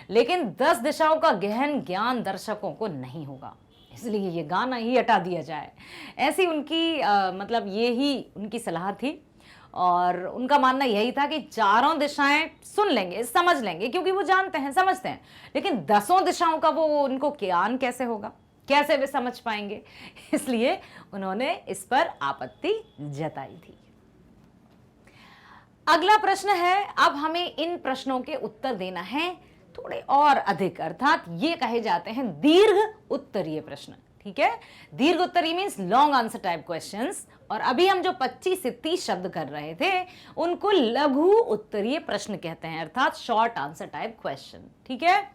लेकिन 10 दिशाओं का गहन ज्ञान दर्शकों को नहीं होगा, इसलिए ये गाना ही हटा दिया जाए। ऐसी उनकी मतलब ये ही उनकी सलाह थी और उनका मानना यही था कि 4 दिशाएं सुन लेंगे, समझ लेंगे, क्योंकि वो जानते हैं, समझते हैं, लेकिन 10 दिशाओं का वो उनको ज्ञान कैसे होगा, कैसे वे समझ पाएंगे, इसलिए उन्होंने इस पर आपत्ति जताई थी। अगला प्रश्न है, अब हमें इन प्रश्नों के उत्तर देना है थोड़े और अधिक, अर्थात ये कहे जाते हैं दीर्घ उत्तरीय प्रश्न। ठीक है, दीर्घ उत्तरीय means long answer type questions, और अभी हम जो 25 से 30 शब्द कर रहे थे उनको लघु उत्तरीय प्रश्न कहते हैं, अर्थात शॉर्ट आंसर टाइप क्वेश्चन। ठीक है,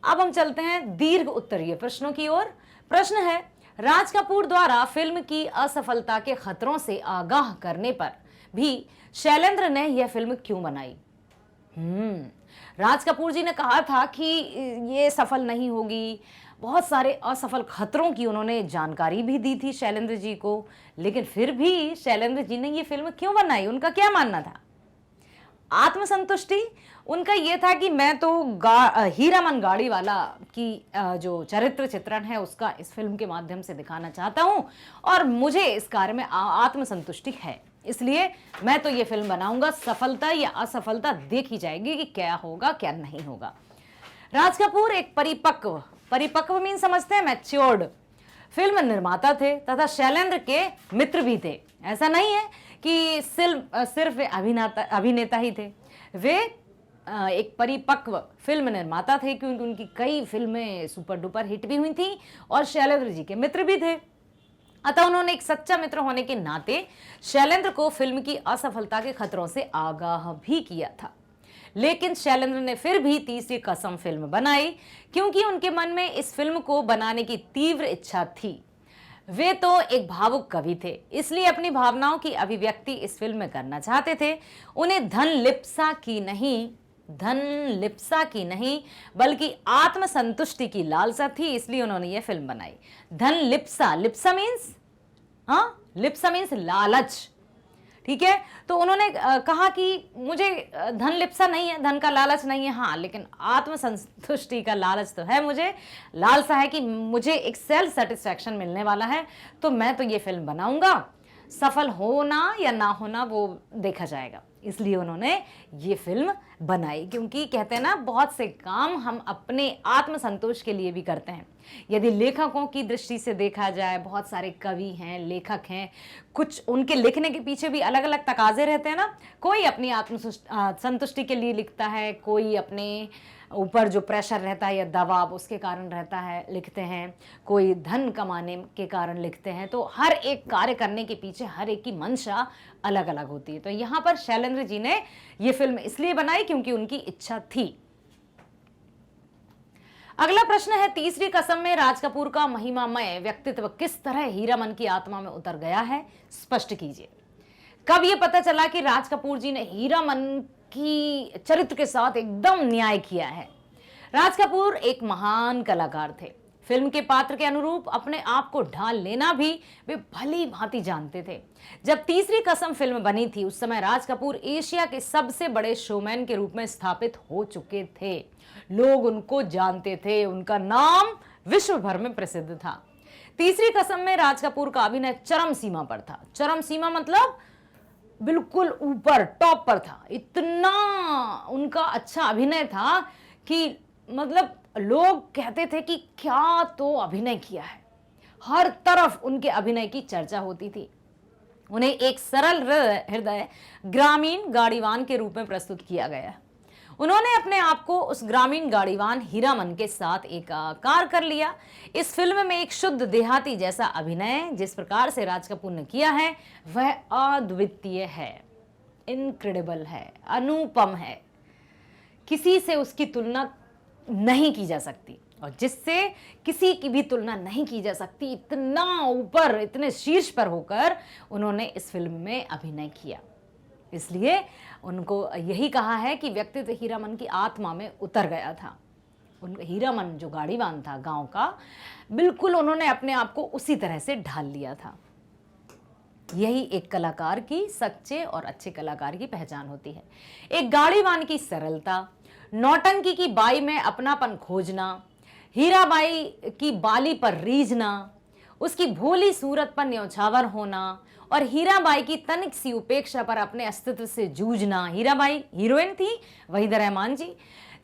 अब हम चलते हैं दीर्घ उत्तरीय प्रश्नों की ओर। प्रश्न है, राज कपूर द्वारा फिल्म की असफलता के खतरों से आगाह करने पर भी शैलेंद्र ने यह फिल्म क्यों बनाई? राज कपूर जी ने कहा था कि ये सफल नहीं होगी, बहुत सारे असफल खतरों की उन्होंने जानकारी भी दी थी शैलेंद्र जी को, लेकिन फिर भी शैलेंद्र जी ने ये फिल्म क्यों बनाई? उनका क्या मानना था? आत्मसंतुष्टि उनका ये था कि मैं तो हीरामन गाड़ीवाला की जो चरित्र चित्रण है उसका इस फिल्म के माध्यम से दिखाना चाहता हूं और मुझे इस कार्य में आत्मसंतुष्टि है, इसलिए मैं तो ये फिल्म बनाऊंगा। सफलता या असफलता देखी जाएगी कि क्या होगा क्या नहीं होगा। राज कपूर एक परिपक्व मीन समझते हैं, मैच्योर्ड फिल्म निर्माता थे तथा शैलेंद्र के मित्र भी थे। ऐसा नहीं है कि सिर्फ अभिनेता ही थे, वे एक परिपक्व फिल्म निर्माता थे क्योंकि उनकी कई फिल्में सुपर डुपर हिट भी हुई थी और शैलेंद्र जी के मित्र भी थे। अतः उन्होंने एक सच्चा मित्र होने के नाते शैलेंद्र को फिल्म की असफलता के खतरों से आगाह भी किया था, लेकिन शैलेंद्र ने फिर भी तीसरी कसम फिल्म बनाई क्योंकि उनके मन में इस फिल्म को बनाने की तीव्र इच्छा थी। वे तो एक भावुक कवि थे, इसलिए अपनी भावनाओं की अभिव्यक्ति इस फिल्म में करना चाहते थे। उन्हें धन लिप्सा की नहीं बल्कि आत्मसंतुष्टि की लालसा थी, इसलिए उन्होंने यह फिल्म बनाई। धन लिप्सा मीन्स लालच। ठीक है, तो उन्होंने कहा कि मुझे धन लिप्सा नहीं है, धन का लालच नहीं है, हाँ लेकिन आत्मसंतुष्टि का लालच तो है, मुझे लालसा है कि मुझे एक सेल्फ सेटिस्फैक्शन मिलने वाला है, तो मैं तो ये फिल्म बनाऊंगा। सफल होना या ना होना वो देखा जाएगा, इसलिए उन्होंने ये फिल्म बनाई। क्योंकि कहते हैं ना, बहुत से काम हम अपने आत्मसंतोष के लिए भी करते हैं। यदि लेखकों की दृष्टि से देखा जाए, बहुत सारे कवि हैं, लेखक हैं, कुछ उनके लिखने के पीछे भी अलग अलग तकाजे रहते हैं ना। कोई अपनी आत्मसंतुष्टि के लिए लिखता है, कोई अपने ऊपर जो प्रेशर रहता है या दबाव उसके कारण रहता है लिखते हैं, कोई धन कमाने के कारण लिखते हैं। तो हर एक कार्य करने के पीछे हर एक की मंशा अलग अलग होती है। तो यहाँ पर शैलेंद्र जी ने ये फिल्म इसलिए बनाई क्योंकि उनकी इच्छा थी। अगला प्रश्न है, तीसरी कसम में राज कपूर का महिमामय व्यक्तित्व किस तरह हीरामन की आत्मा में उतर गया है, स्पष्ट कीजिए। कब ये पता चला कि राज कपूर जी ने हीरामन की चरित्र के साथ एकदम न्याय किया है? राज कपूर एक महान कलाकार थे, फिल्म के पात्र के अनुरूप अपने आप को ढाल लेना भी वे भली भांति जानते थे। जब तीसरी कसम फिल्म बनी थी उस समय राज कपूर एशिया के सबसे बड़े शोमैन के रूप में स्थापित हो चुके थे। लोग उनको जानते थे, उनका नाम विश्व भर में प्रसिद्ध था। तीसरी कसम में राज कपूर का अभिनय चरम सीमा पर था। चरम सीमा मतलब बिल्कुल ऊपर, टॉप पर था। इतना उनका अच्छा अभिनय था कि मतलब लोग कहते थे कि क्या तो अभिनय किया है। हर तरफ उनके अभिनय की चर्चा होती थी। उन्हें एक सरल हृदय ग्रामीण गाड़ीवान के रूप में प्रस्तुत किया गया। उन्होंने अपने आप को उस ग्रामीण गाड़ीवान हीरामन के साथ एकाकार कर लिया। इस फिल्म में एक शुद्ध देहाती जैसा अभिनय जिस प्रकार से राज कपूर ने किया है वह अद्वितीय है, इनक्रेडिबल है, अनुपम है। किसी से उसकी तुलना नहीं की जा सकती और जिससे किसी की भी तुलना नहीं की जा सकती। इतना ऊपर, इतने शीर्ष पर होकर उन्होंने इस फिल्म में अभिनय किया। इसलिए उनको यही कहा है कि व्यक्तित्व हीरामन की आत्मा में उतर गया था। उनका हीरामन जो गाड़ीवान था गांव का, बिल्कुल उन्होंने अपने आप को उसी तरह से ढाल लिया था। यही एक कलाकार की, सच्चे और अच्छे कलाकार की पहचान होती है। एक गाड़ीवान की सरलता, नौटंकी की बाई में अपनापन खोजना, हीराबाई की बाली पर रीझना, उसकी भोली सूरत पर न्यौछावर होना और हीराबाई की तनिक सी उपेक्षा पर अपने अस्तित्व से जूझना। हीराबाई हीरोइन थी वहीदा रहमान जी।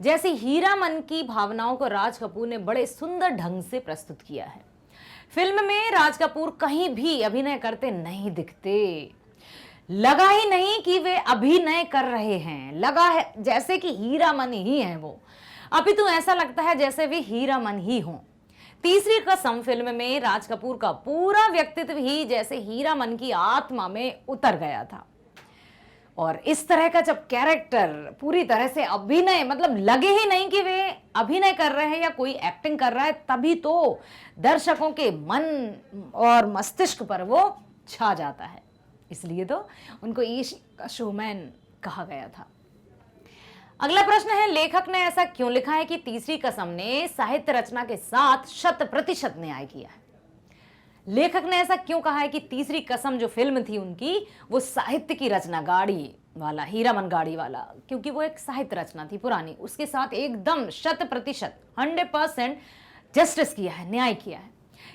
जैसी हीरामन की भावनाओं को राज कपूर ने बड़े सुंदर ढंग से प्रस्तुत किया है। फिल्म में राज कपूर कहीं भी अभिनय करते नहीं दिखते। लगा ही नहीं कि वे अभिनय कर रहे हैं, लगा है जैसे कि हीरामन ही हैं वो। अभी तो ऐसा लगता है जैसे वे हीरामन ही हों। तीसरी कसम फिल्म में राज कपूर का पूरा व्यक्तित्व ही जैसे हीरामन की आत्मा में उतर गया था। और इस तरह का जब कैरेक्टर पूरी तरह से अभिनय, मतलब लगे ही नहीं कि वे अभिनय कर रहे हैं या कोई एक्टिंग कर रहा है, तभी तो दर्शकों के मन और मस्तिष्क पर वो छा जाता है। इसलिए तो उनको एशिया का शोमैन कहा गया था। अगला प्रश्न है, लेखक ने ऐसा क्यों लिखा है कि तीसरी कसम ने साहित्य रचना के साथ 100% न्याय किया है? लेखक ने ऐसा क्यों कहा है कि तीसरी कसम जो फिल्म थी उनकी, वो साहित्य की रचना, गाड़ी वाला, हीरामन गाड़ी वाला, क्योंकि वो एक साहित्य रचना थी पुरानी, उसके साथ एकदम 100%, 100% जस्टिस किया है, न्याय किया है।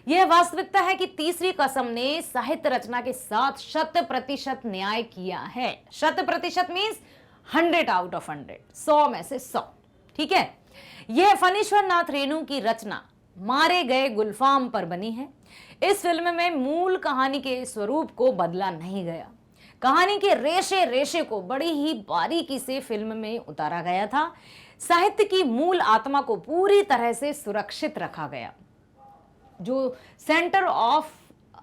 यह वास्तविकता है कि तीसरी कसम ने साहित्य रचना के साथ 100% न्याय किया है। 100% मीन्स 100 आउट ऑफ 100, 100 में से 100। ठीक है। यह फणीश्वर नाथ रेणु की रचना मारे गए गुलफाम पर बनी है। इस फिल्म में मूल कहानी के स्वरूप को बदला नहीं गया। कहानी के रेशे रेशे को बड़ी ही बारीकी से फिल्म में उतारा गया था। साहित्य की मूल आत्मा को पूरी तरह से सुरक्षित रखा गया। जो सेंटर ऑफ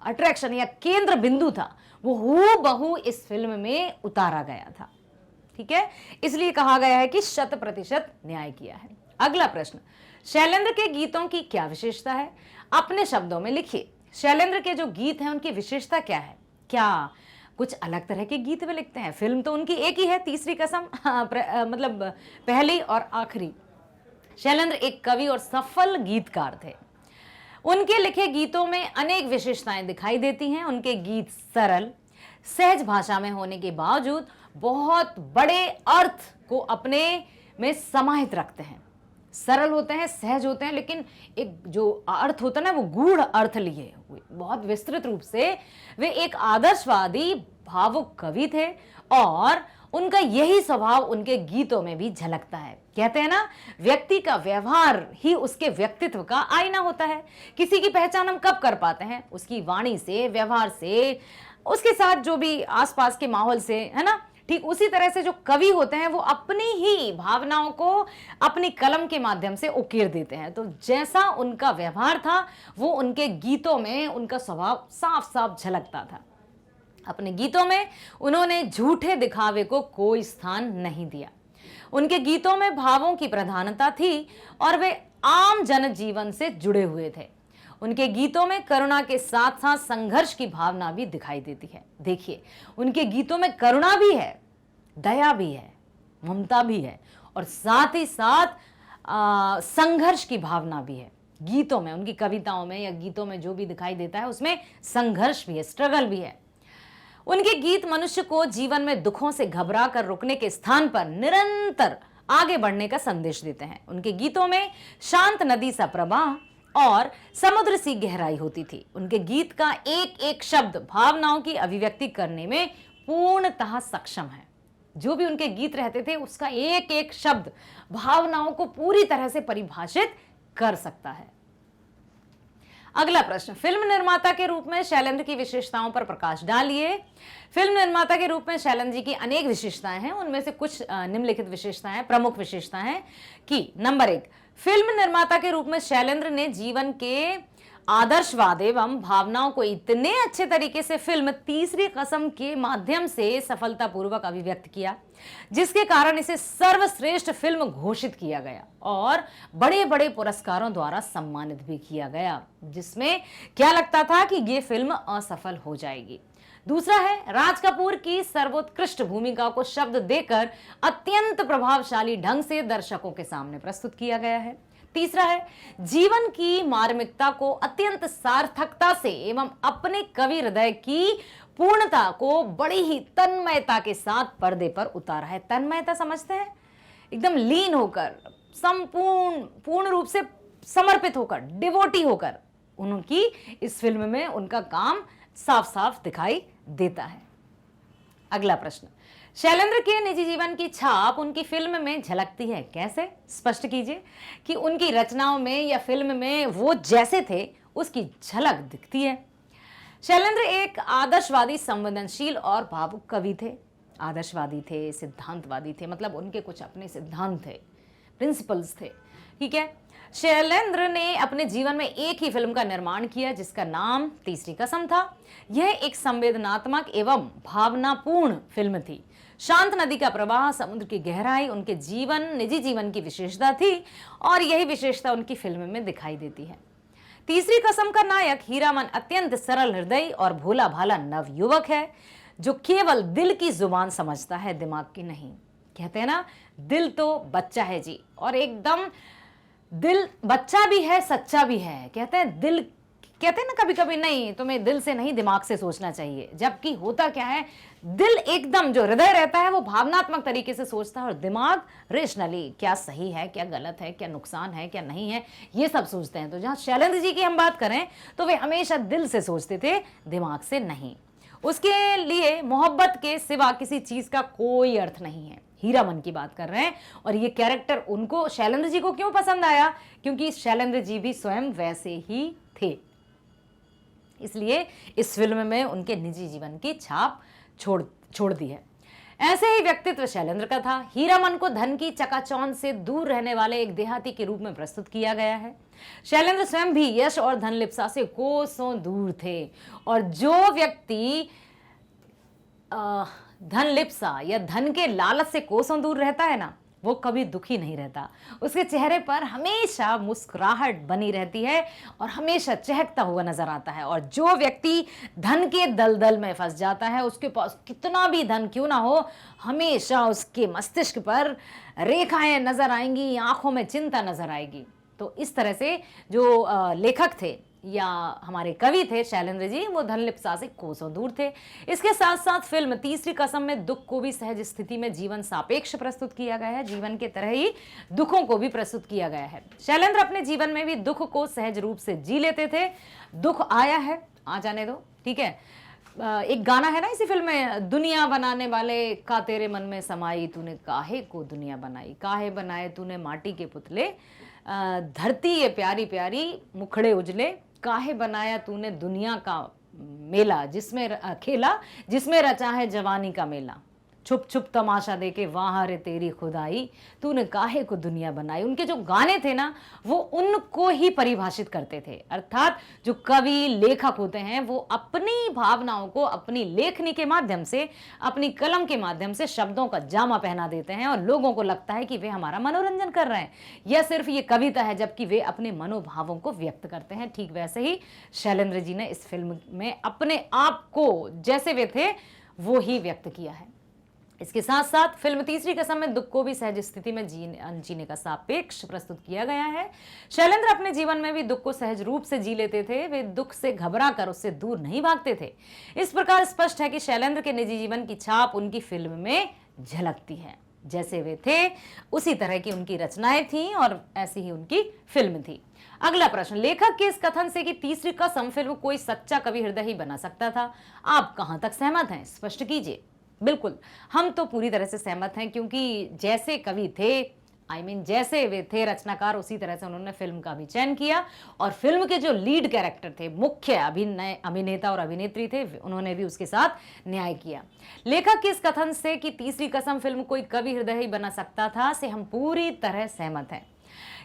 अट्रैक्शन या केंद्र बिंदु था वो हूबहू इस फिल्म में उतारा गया था। ठीक है, इसलिए कहा गया है कि 100% न्याय किया है। अगला प्रश्न, शैलेंद्र के गीतों की क्या विशेषता है? अपने शब्दों में लिखिए। शैलेंद्र के जो गीत हैं उनकी विशेषता क्या है? क्या कुछ अलग तरह के गीत वे लिखते हैं? फिल्म तो उनकी एक ही है, तीसरी कसम, मतलब पहली और आखिरी। शैलेंद्र एक कवि और सफल गीतकार थे। उनके लिखे गीतों में अनेक विशेषताएं दिखाई देती हैं। उनके गीत सरल, सहज भाषा में होने के बावजूद बहुत बड़े अर्थ को अपने में समाहित रखते हैं। सरल होते हैं, सहज होते हैं, लेकिन एक जो अर्थ होता है ना, वो गूढ़ अर्थ लिए हुए, बहुत विस्तृत रूप से। वे एक आदर्शवादी भावुक कवि थे और उनका यही स्वभाव उनके गीतों में भी झलकता है। कहते हैं ना, व्यक्ति का व्यवहार ही उसके व्यक्तित्व का आईना होता है। किसी की पहचान हम कब कर पाते हैं? उसकी वाणी से, व्यवहार से, उसके साथ जो भी आसपास के माहौल से, है ना। ठीक उसी तरह से जो कवि होते हैं वो अपनी ही भावनाओं को अपनी कलम के माध्यम से उकेर देते हैं। तो जैसा उनका व्यवहार था वो उनके गीतों में उनका स्वभाव साफ साफ झलकता था। अपने गीतों में उन्होंने झूठे दिखावे को कोई स्थान नहीं दिया। उनके गीतों में भावों की प्रधानता थी और वे आम जनजीवन से जुड़े हुए थे। उनके गीतों में करुणा के साथ साथ संघर्ष की भावना भी दिखाई देती है। देखिए, उनके गीतों में करुणा भी है, दया भी है, ममता भी है और साथ ही साथ संघर्ष की भावना भी है। गीतों में, उनकी कविताओं में या गीतों में जो भी दिखाई देता है उसमें संघर्ष भी है, स्ट्रगल भी है। उनके गीत मनुष्य को जीवन में दुखों से घबरा कर रुकने के स्थान पर निरंतर आगे बढ़ने का संदेश देते हैं। उनके गीतों में शांत नदी सा प्रवाह और समुद्र सी गहराई होती थी। उनके गीत का एक एक शब्द भावनाओं की अभिव्यक्ति करने में पूर्णतः सक्षम है। जो भी उनके गीत रहते थे उसका एक एक शब्द भावनाओं को पूरी तरह से परिभाषित कर सकता है। अगला प्रश्न, फिल्म निर्माता के रूप में शैलेंद्र की विशेषताओं पर प्रकाश डालिए। फिल्म निर्माता के रूप में शैलेंद्र जी की अनेक विशेषताएं हैं, उनमें से कुछ निम्नलिखित विशेषताएं, प्रमुख विशेषताएं हैं कि नंबर 1, फिल्म निर्माता के रूप में शैलेंद्र ने जीवन के आदर्शवाद एवं भावनाओं को इतने अच्छे तरीके से फिल्म तीसरी कसम के माध्यम से सफलतापूर्वक अभिव्यक्त किया, जिसके कारण इसे सर्वश्रेष्ठ फिल्म घोषित किया गया और बड़े बड़े पुरस्कारों द्वारा सम्मानित भी किया गया, जिसमें क्या लगता था कि ये फिल्म असफल हो जाएगी। दूसरा है, राज कपूर की सर्वोत्कृष्ट भूमिका को शब्द देकर अत्यंत प्रभावशाली ढंग से दर्शकों के सामने प्रस्तुत किया गया है। तीसरा है, जीवन की मार्मिकता को अत्यंत सार्थकता से एवं अपने कवि हृदय की पूर्णता को बड़ी ही तन्मयता के साथ पर्दे पर उतारा है। तन्मयता समझते हैं, एकदम लीन होकर, पूर्ण रूप से समर्पित होकर, डिवोटी होकर उनकी इस फिल्म में उनका काम साफ साफ दिखाई देता है। अगला प्रश्न, शैलेंद्र के निजी जीवन की छाप उनकी फिल्म में झलकती है, कैसे? स्पष्ट कीजिए कि उनकी रचनाओं में या फिल्म में वो जैसे थे उसकी झलक दिखती है। शैलेंद्र एक आदर्शवादी, संवेदनशील और भावुक कवि थे। आदर्शवादी थे, सिद्धांतवादी थे, मतलब उनके कुछ अपने सिद्धांत थे, प्रिंसिपल्स थे, ठीक है। शैलेंद्र ने अपने जीवन में एक ही फिल्म का निर्माण किया जिसका नाम तीसरी कसम था। यह एक संवेदनात्मक एवं भावनापूर्ण फिल्म थी। शांत नदी का प्रवाह, समुद्र की गहराई उनके निजी जीवन की विशेषता थी और यही विशेषता उनकी फिल्म में दिखाई देती है। तीसरी कसम का नायक हीरामन अत्यंत सरल हृदय और भोला भाला नवयुवक है जो केवल दिल की जुबान समझता है, दिमाग की नहीं। कहते हैं ना, दिल तो बच्चा है जी, और एकदम दिल बच्चा भी है, सच्चा भी है। कहते हैं दिल, कहते हैं ना कभी कभी, नहीं तुम्हें दिल से नहीं दिमाग से सोचना चाहिए, जबकि होता क्या है, दिल एकदम जो हृदय रहता है वो भावनात्मक तरीके से सोचता है और दिमाग रेशनली, क्या सही है, क्या गलत है, क्या नुकसान है, क्या नहीं है, ये सब सोचते हैं। तो जहां शैलेंद्र जी की हम बात करें तो वे हमेशा दिल से सोचते थे, दिमाग से नहीं। उसके लिए मोहब्बत के सिवा किसी चीज का कोई अर्थ नहीं है। हीरामन की बात कर रहे हैं, और ये कैरेक्टर उनको, शैलेंद्र जी को क्यों पसंद आया? क्योंकि शैलेंद्र जी भी स्वयं वैसे ही थे, इसलिए इस फिल्म में उनके निजी जीवन की छाप छोड़ दी है। ऐसे ही व्यक्तित्व शैलेंद्र का था। हीरामन को धन की चकाचौंध से दूर रहने वाले एक देहाती के रूप में प्रस्तुत किया गया है। शैलेंद्र स्वयं भी यश और धन लिप्सा से कोसों दूर थे, और जो व्यक्ति धन लिप्सा या धन के लालच से कोसों दूर रहता है ना, वो कभी दुखी नहीं रहता। उसके चेहरे पर हमेशा मुस्कुराहट बनी रहती है और हमेशा चहकता हुआ नजर आता है। और जो व्यक्ति धन के दलदल में फंस जाता है, उसके पास कितना भी धन क्यों ना हो, हमेशा उसके मस्तिष्क पर रेखाएं नजर आएंगी, आंखों में चिंता नजर आएगी। तो इस तरह से जो लेखक थे या हमारे कवि थे शैलेंद्र जी, वो धन लिप्सा से कोसों दूर थे। इसके साथ साथ फिल्म तीसरी कसम में दुख को भी सहज स्थिति में जीवन सापेक्ष प्रस्तुत किया गया है। जीवन के तरह ही दुखों को भी प्रस्तुत किया गया है। शैलेंद्र अपने जीवन में भी दुख को सहज रूप से जी लेते थे। दुख आया है, आ जाने दो, ठीक है। एक गाना है ना इसी फिल्म में, दुनिया बनाने वाले का तेरे मन में समाई, तूने काहे को दुनिया बनाई, काहे बनाए तूने माटी के पुतले, धरती ये प्यारी प्यारी मुखड़े उजले, काहे बनाया तूने दुनिया का मेला, जिसमें खेला जिसमें रचा है जवानी का मेला, छुप छुप तमाशा देके वहाँ रे तेरी खुदाई, तूने काहे को दुनिया बनाई। उनके जो गाने थे ना, वो उनको ही परिभाषित करते थे। अर्थात जो कवि लेखक होते हैं वो अपनी भावनाओं को अपनी लेखनी के माध्यम से, अपनी कलम के माध्यम से शब्दों का जामा पहना देते हैं, और लोगों को लगता है कि वे हमारा मनोरंजन कर रहे हैं, यह सिर्फ ये कविता है, जबकि वे अपने मनोभावों को व्यक्त करते हैं। ठीक वैसे ही शैलेंद्र जी ने इस फिल्म में अपने आप को जैसे वे थे वो ही व्यक्त किया है। इसके साथ साथ फिल्म तीसरी कसम में दुख को भी सहज स्थिति में जीने का सापेक्ष प्रस्तुत किया गया है। शैलेंद्र अपने जीवन में भी दुख को सहज रूप से जी लेते थे, वे दुख से घबरा कर उससे दूर नहीं भागते थे। इस प्रकार स्पष्ट है कि शैलेंद्र के निजी जीवन की छाप उनकी फिल्म में झलकती है। जैसे वे थे उसी तरह की उनकी रचनाएं थीं और ऐसी ही उनकी फिल्म थी। अगला प्रश्न, लेखक के इस कथन से कि तीसरी कसम फिल्म कोई सच्चा कवि हृदय ही बना सकता था, आप कहां तक सहमत हैं? स्पष्ट कीजिए। बिल्कुल, हम तो पूरी तरह से सहमत हैं, क्योंकि जैसे कवि थे, जैसे वे थे रचनाकार, उसी तरह से उन्होंने फिल्म का भी चयन किया और फिल्म के जो लीड कैरेक्टर थे, मुख्य अभिनेता और अभिनेत्री थे, उन्होंने भी उसके साथ न्याय किया। लेखक के इस कथन से कि तीसरी कसम फिल्म कोई कवि हृदय ही बना सकता था से हम पूरी तरह सहमत हैं,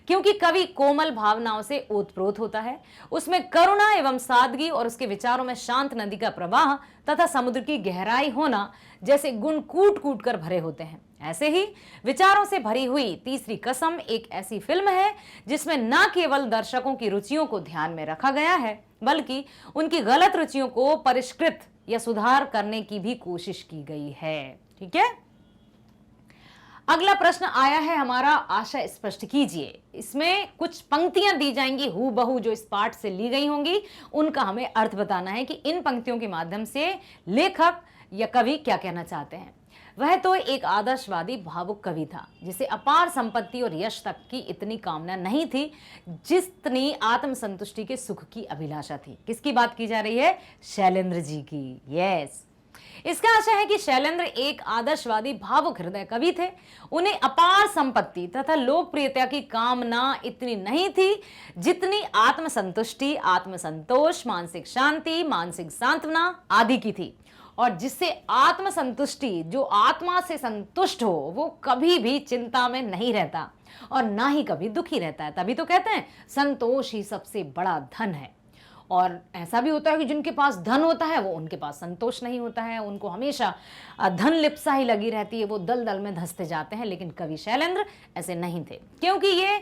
क्योंकि कवि कोमल भावनाओं से ओतप्रोत होता है। उसमें करुणा एवं सादगी और उसके विचारों में शांत नदी का प्रवाह तथा समुद्र की गहराई होना जैसे गुण कूट कूट कर भरे होते हैं। ऐसे ही विचारों से भरी हुई तीसरी कसम एक ऐसी फिल्म है जिसमें न केवल दर्शकों की रुचियों को ध्यान में रखा गया है, बल्कि उनकी गलत रुचियों को परिष्कृत या सुधार करने की भी कोशिश की गई है। ठीक है, अगला प्रश्न आया है हमारा, आशय स्पष्ट कीजिए। इसमें कुछ पंक्तियां दी जाएंगी हूबहू जो इस पाठ से ली गई होंगी, उनका हमें अर्थ बताना है कि इन पंक्तियों के माध्यम से लेखक या कवि क्या कहना चाहते हैं। वह तो एक आदर्शवादी भावुक कवि था, जिसे अपार संपत्ति और यश तक की इतनी कामना नहीं थी जितनी आत्मसंतुष्टि के सुख की अभिलाषा थी। किसकी बात की जा रही है? शैलेंद्र जी की। यस, इसका आशय है कि शैलेंद्र एक आदर्शवादी भावुक हृदय कवि थे। उन्हें अपार संपत्ति तथा लोकप्रियता की कामना इतनी नहीं थी जितनी आत्मसंतुष्टि, आत्मसंतोष, मानसिक शांति, मानसिक सांत्वना आदि की थी। और जिससे आत्मसंतुष्टि, जो आत्मा से संतुष्ट हो, वो कभी भी चिंता में नहीं रहता और ना ही कभी दुखी रहता है। तभी तो कहते हैं संतोष ही सबसे बड़ा धन है। और ऐसा भी होता है कि जिनके पास धन होता है वो उनके पास संतोष नहीं होता है, उनको हमेशा धन लिप्सा ही लगी रहती है, वो दलदल में धंसते जाते हैं। लेकिन कवि शैलेंद्र ऐसे नहीं थे, क्योंकि ये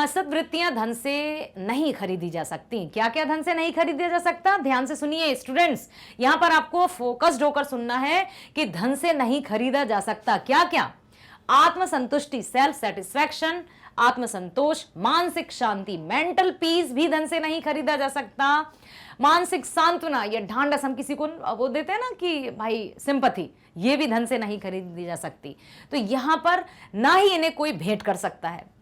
सद्वृत्तियां धन से नहीं खरीदी जा सकती। क्या क्या धन से नहीं खरीदा जा सकता? ध्यान से सुनिए स्टूडेंट्स, यहाँ पर आपको फोकस्ड होकर सुनना है कि धन से नहीं खरीदा जा सकता क्या क्या? आत्मसंतुष्टि, सेल्फ सेटिस्फैक्शन, आत्मसंतोष, मानसिक शांति, मेंटल पीस भी धन से नहीं खरीदा जा सकता। मानसिक सांत्वना या ढांढस, हम किसी को वो देते हैं ना कि भाई सिंपैथी, ये भी धन से नहीं खरीदी जा सकती। तो यहां पर ना ही इन्हें कोई भेंट कर सकता है।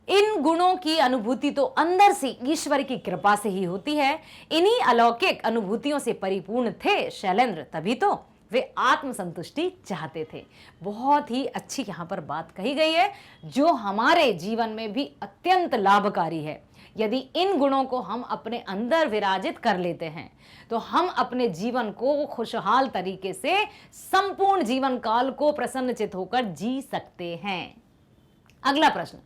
इन गुणों की अनुभूति तो अंदर से ईश्वर की कृपा से ही होती है। इन्हीं अलौकिक अनुभूतियों से परिपूर्ण थे शैलेंद्र, तभी तो वे आत्मसंतुष्टि चाहते थे। बहुत ही अच्छी यहाँ पर बात कही गई है, जो हमारे जीवन में भी अत्यंत लाभकारी है। यदि इन गुणों को हम अपने अंदर विराजित कर लेते हैं तो हम अपने जीवन को खुशहाल तरीके से संपूर्ण जीवन काल को प्रसन्नचित होकर जी सकते हैं। अगला प्रश्न,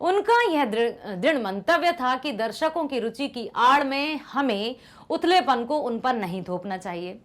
उनका यह दृढ़ मंतव्य था कि दर्शकों की रुचि की आड़ में हमें उथलेपन को उन पर नहीं थोपना चाहिए।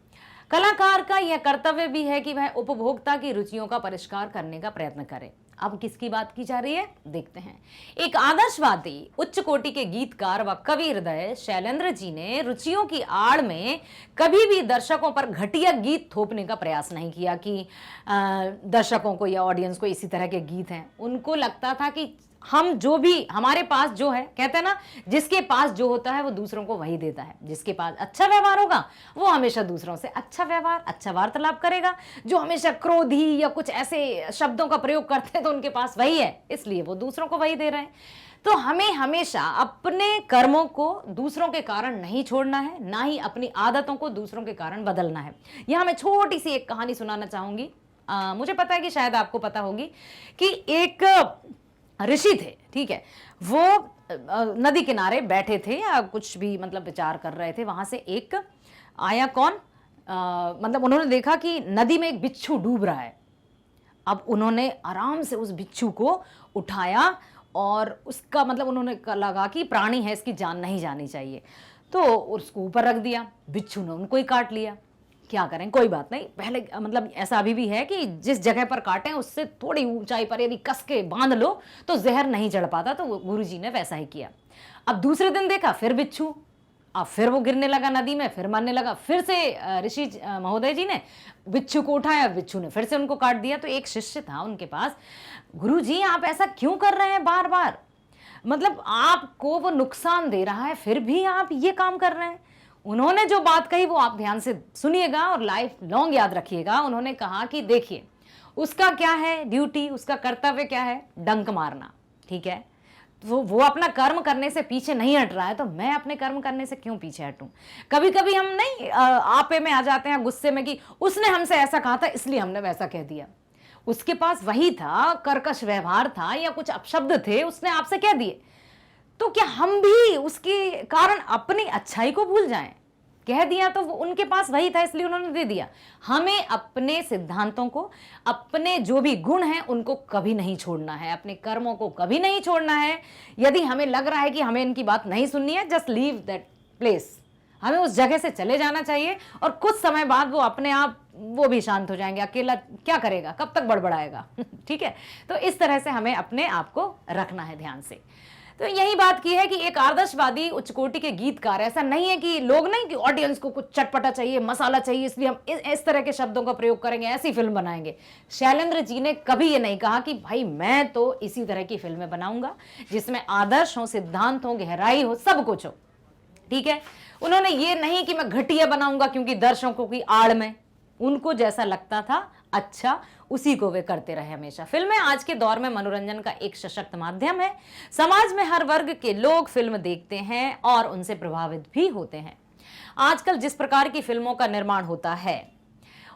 कलाकार का यह कर्तव्य भी है कि वह उपभोक्ता की रुचियों का परिष्कार करने का प्रयत्न करे। अब किसकी बात की जा रही है, देखते हैं। एक आदर्शवादी उच्च कोटि के गीतकार व कवि हृदय शैलेंद्र जी ने रुचियों की आड़ में कभी भी दर्शकों पर घटिया गीत थोपने का प्रयास नहीं किया कि दर्शकों को या ऑडियंस को इसी तरह के गीत हैं। उनको लगता था कि हम जो भी, हमारे पास जो है, कहते हैं ना, जिसके पास जो होता है वो दूसरों को वही देता है। जिसके पास अच्छा व्यवहार होगा वो हमेशा दूसरों से अच्छा व्यवहार, अच्छा वार्तालाप करेगा। जो हमेशा क्रोधी या कुछ ऐसे शब्दों का प्रयोग करते हैं तो उनके पास वही है, इसलिए वो दूसरों को वही दे रहे हैं। तो हमें हमेशा अपने कर्मों को दूसरों के कारण नहीं छोड़ना है, ना ही अपनी आदतों को दूसरों के कारण बदलना है। यहां मैं छोटी सी एक कहानी सुनाना चाहूंगी। मुझे पता है कि शायद आपको पता होगी कि एक ऋषि थे, ठीक है, वो नदी किनारे बैठे थे या कुछ भी मतलब विचार कर रहे थे। वहां से एक आया, कौन, मतलब उन्होंने देखा कि नदी में एक बिच्छू डूब रहा है। अब उन्होंने आराम से उस बिच्छू को उठाया और उसका मतलब उन्होंने लगा कि प्राणी है, इसकी जान नहीं जानी चाहिए, तो उसको ऊपर रख दिया। बिच्छू ने उनको ही काट लिया। क्या करें, कोई बात नहीं, पहले मतलब ऐसा अभी भी है कि जिस जगह पर काटें उससे थोड़ी ऊंचाई पर यदि कस के बांध लो तो जहर नहीं चढ़ पाता, तो गुरुजी ने वैसा ही किया। अब दूसरे दिन देखा फिर बिच्छू अब फिर वो गिरने लगा नदी में, फिर मरने लगा। फिर से ऋषि महोदय जी ने बिच्छू को उठाया, बिच्छू ने फिर से उनको काट दिया। तो एक शिष्य था उनके पास, गुरु जी आप ऐसा क्यों कर रहे हैं बार बार, मतलब आपको वो नुकसान दे रहा है फिर भी आप ये काम कर रहे हैं। उन्होंने जो बात कही वो आप ध्यान से सुनिएगा और लाइफ लॉन्ग याद रखिएगा। उन्होंने कहा कि देखिए उसका क्या है ड्यूटी, उसका कर्तव्य क्या है, डंक मारना, ठीक है। तो वो अपना कर्म करने से पीछे नहीं हट रहा है, तो मैं अपने कर्म करने से क्यों पीछे हटूं। कभी कभी हम नहीं आपे में आ जाते हैं, गुस्से में, कि उसने हमसे ऐसा कहा था इसलिए हमने वैसा कह दिया। उसके पास वही था, कर्कश व्यवहार था या कुछ अपशब्द थे, उसने आपसे कह दिए, तो क्या हम भी उसके कारण अपनी अच्छाई को भूल जाएं। कह दिया तो वो उनके पास वही था इसलिए उन्होंने दे दिया। हमें अपने सिद्धांतों को, अपने जो भी गुण हैं उनको कभी नहीं छोड़ना है, अपने कर्मों को कभी नहीं छोड़ना है। यदि हमें लग रहा है कि हमें इनकी बात नहीं सुननी है, जस्ट लीव दैट प्लेस, हमें उस जगह से चले जाना चाहिए। और कुछ समय बाद वो अपने आप वो भी शांत हो जाएंगे। अकेला क्या करेगा, कब तक बड़बड़ाएगा ठीक है। तो इस तरह से हमें अपने आप को रखना है ध्यान से। तो यही बात की है कि एक आदर्शवादी उच्च कोटि के गीतकार, ऐसा नहीं है कि लोग नहीं कि ऑडियंस को कुछ चटपटा चाहिए, मसाला चाहिए, इसलिए हम इस तरह के शब्दों का प्रयोग करेंगे, ऐसी फिल्म बनाएंगे। शैलेंद्र जी ने कभी ये नहीं कहा कि भाई मैं तो इसी तरह की फिल्में बनाऊंगा जिसमें आदर्श हो, सिद्धांत हो, गहराई हो, सब कुछ हो, ठीक है। उन्होंने ये नहीं कि मैं घटिया बनाऊंगा क्योंकि दर्शकों की आड़ में, उनको जैसा लगता था अच्छा उसी को वे करते रहे हमेशा। फिल्में आज के दौर में मनोरंजन का एक सशक्त माध्यम है। समाज में हर वर्ग के लोग फिल्म देखते हैं और उनसे प्रभावित भी होते हैं। आजकल जिस प्रकार की फिल्मों का निर्माण होता है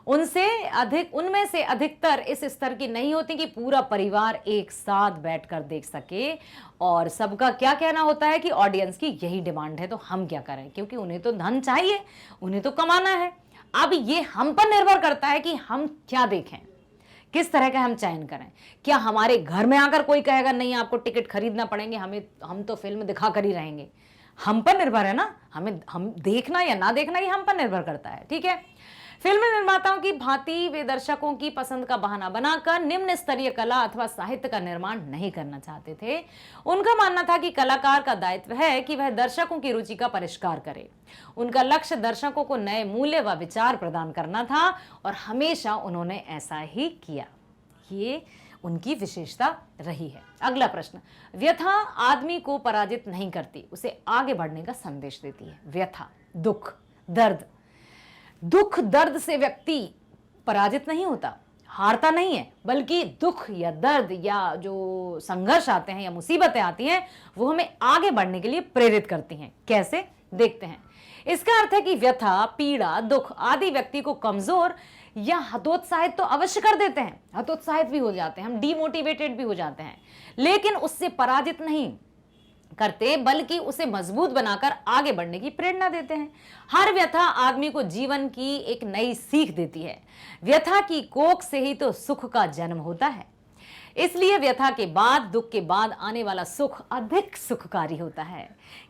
उनमें से अधिकतर इस स्तर की नहीं होती कि पूरा परिवार एक साथ बैठकर देख सके। और सबका क्या कहना होता है कि ऑडियंस की यही डिमांड है तो हम क्या करें, क्योंकि उन्हें तो धन चाहिए, उन्हें तो कमाना है। अब ये हम पर निर्भर करता है कि हम क्या देखें, किस तरह का हम चयन करें। क्या हमारे घर में आकर कोई कहेगा नहीं आपको टिकट खरीदना पड़ेंगे, हम तो फिल्म दिखा कर ही रहेंगे, हम पर निर्भर है ना। हम देखना या ना देखना ये हम पर निर्भर करता है, ठीक है। फिल्म निर्माताओं की भांति वे दर्शकों की पसंद का बहाना बनाकर निम्न स्तरीय कला अथवा साहित्य का निर्माण नहीं करना चाहते थे। उनका मानना था कि कलाकार का दायित्व है कि वह दर्शकों की रुचि का परिष्कार करे। उनका लक्ष्य दर्शकों को नए मूल्य व विचार प्रदान करना था और हमेशा उन्होंने ऐसा ही किया। ये उनकी विशेषता रही है। अगला प्रश्न, व्यथा आदमी को पराजित नहीं करती, उसे आगे बढ़ने का संदेश देती है। व्यथा, दुख, दर्द, दुख दर्द से व्यक्ति पराजित नहीं होता, हारता नहीं है, बल्कि दुख या दर्द या जो संघर्ष आते हैं या मुसीबतें आती हैं वो हमें आगे बढ़ने के लिए प्रेरित करती हैं। कैसे, देखते हैं। इसका अर्थ है कि व्यथा, पीड़ा, दुख आदि व्यक्ति को कमजोर या हतोत्साहित तो अवश्य कर देते हैं, हतोत्साहित भी हो जाते हैं, हम डीमोटिवेटेड भी हो जाते हैं, लेकिन उससे पराजित नहीं करते बल्कि उसे मजबूत बनाकर आगे बढ़ने की प्रेरणा देते हैं। हर व्यथा आदमी को जीवन की एक नई सीख देती है। व्यथा की कोख से ही तो सुख का जन्म होता है। इसलिए व्यथा के बाद, दुख के बाद आने वाला सुख अधिक सुखकारी होता है।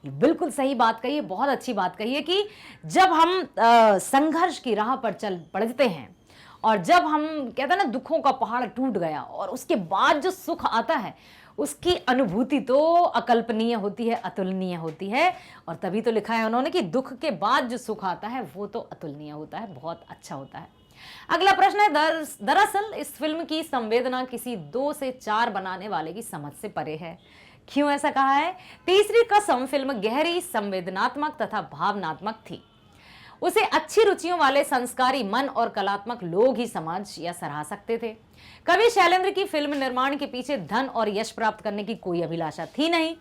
ये बिल्कुल सही बात कही है, बहुत अच्छी बात कही है कि जब हम संघर्ष की राह पर चल पड़ते हैं और जब हम कहते हैं ना दुखों का पहाड़ टूट गया और उसके बाद जो सुख आता है उसकी अनुभूति तो अकल्पनीय होती है, अतुलनीय होती है। और तभी तो लिखा है उन्होंने कि दुख के बाद जो सुख आता है वो तो अतुलनीय होता है, बहुत अच्छा होता है। अगला प्रश्न है, दरअसल इस फिल्म की संवेदना किसी 2 से 4 बनाने वाले की समझ से परे है। क्यों ऐसा कहा है? तीसरी कसम फिल्म गहरी, संवेदनात्मक तथा भावनात्मक थी। उसे अच्छी रुचियों वाले संस्कारी मन और कलात्मक लोग ही समझ या सराह सकते थे। कवि शैलेंद्र की फिल्म निर्माण के पीछे धन और यश प्राप्त करने की कोई अभिलाषा थी नहीं।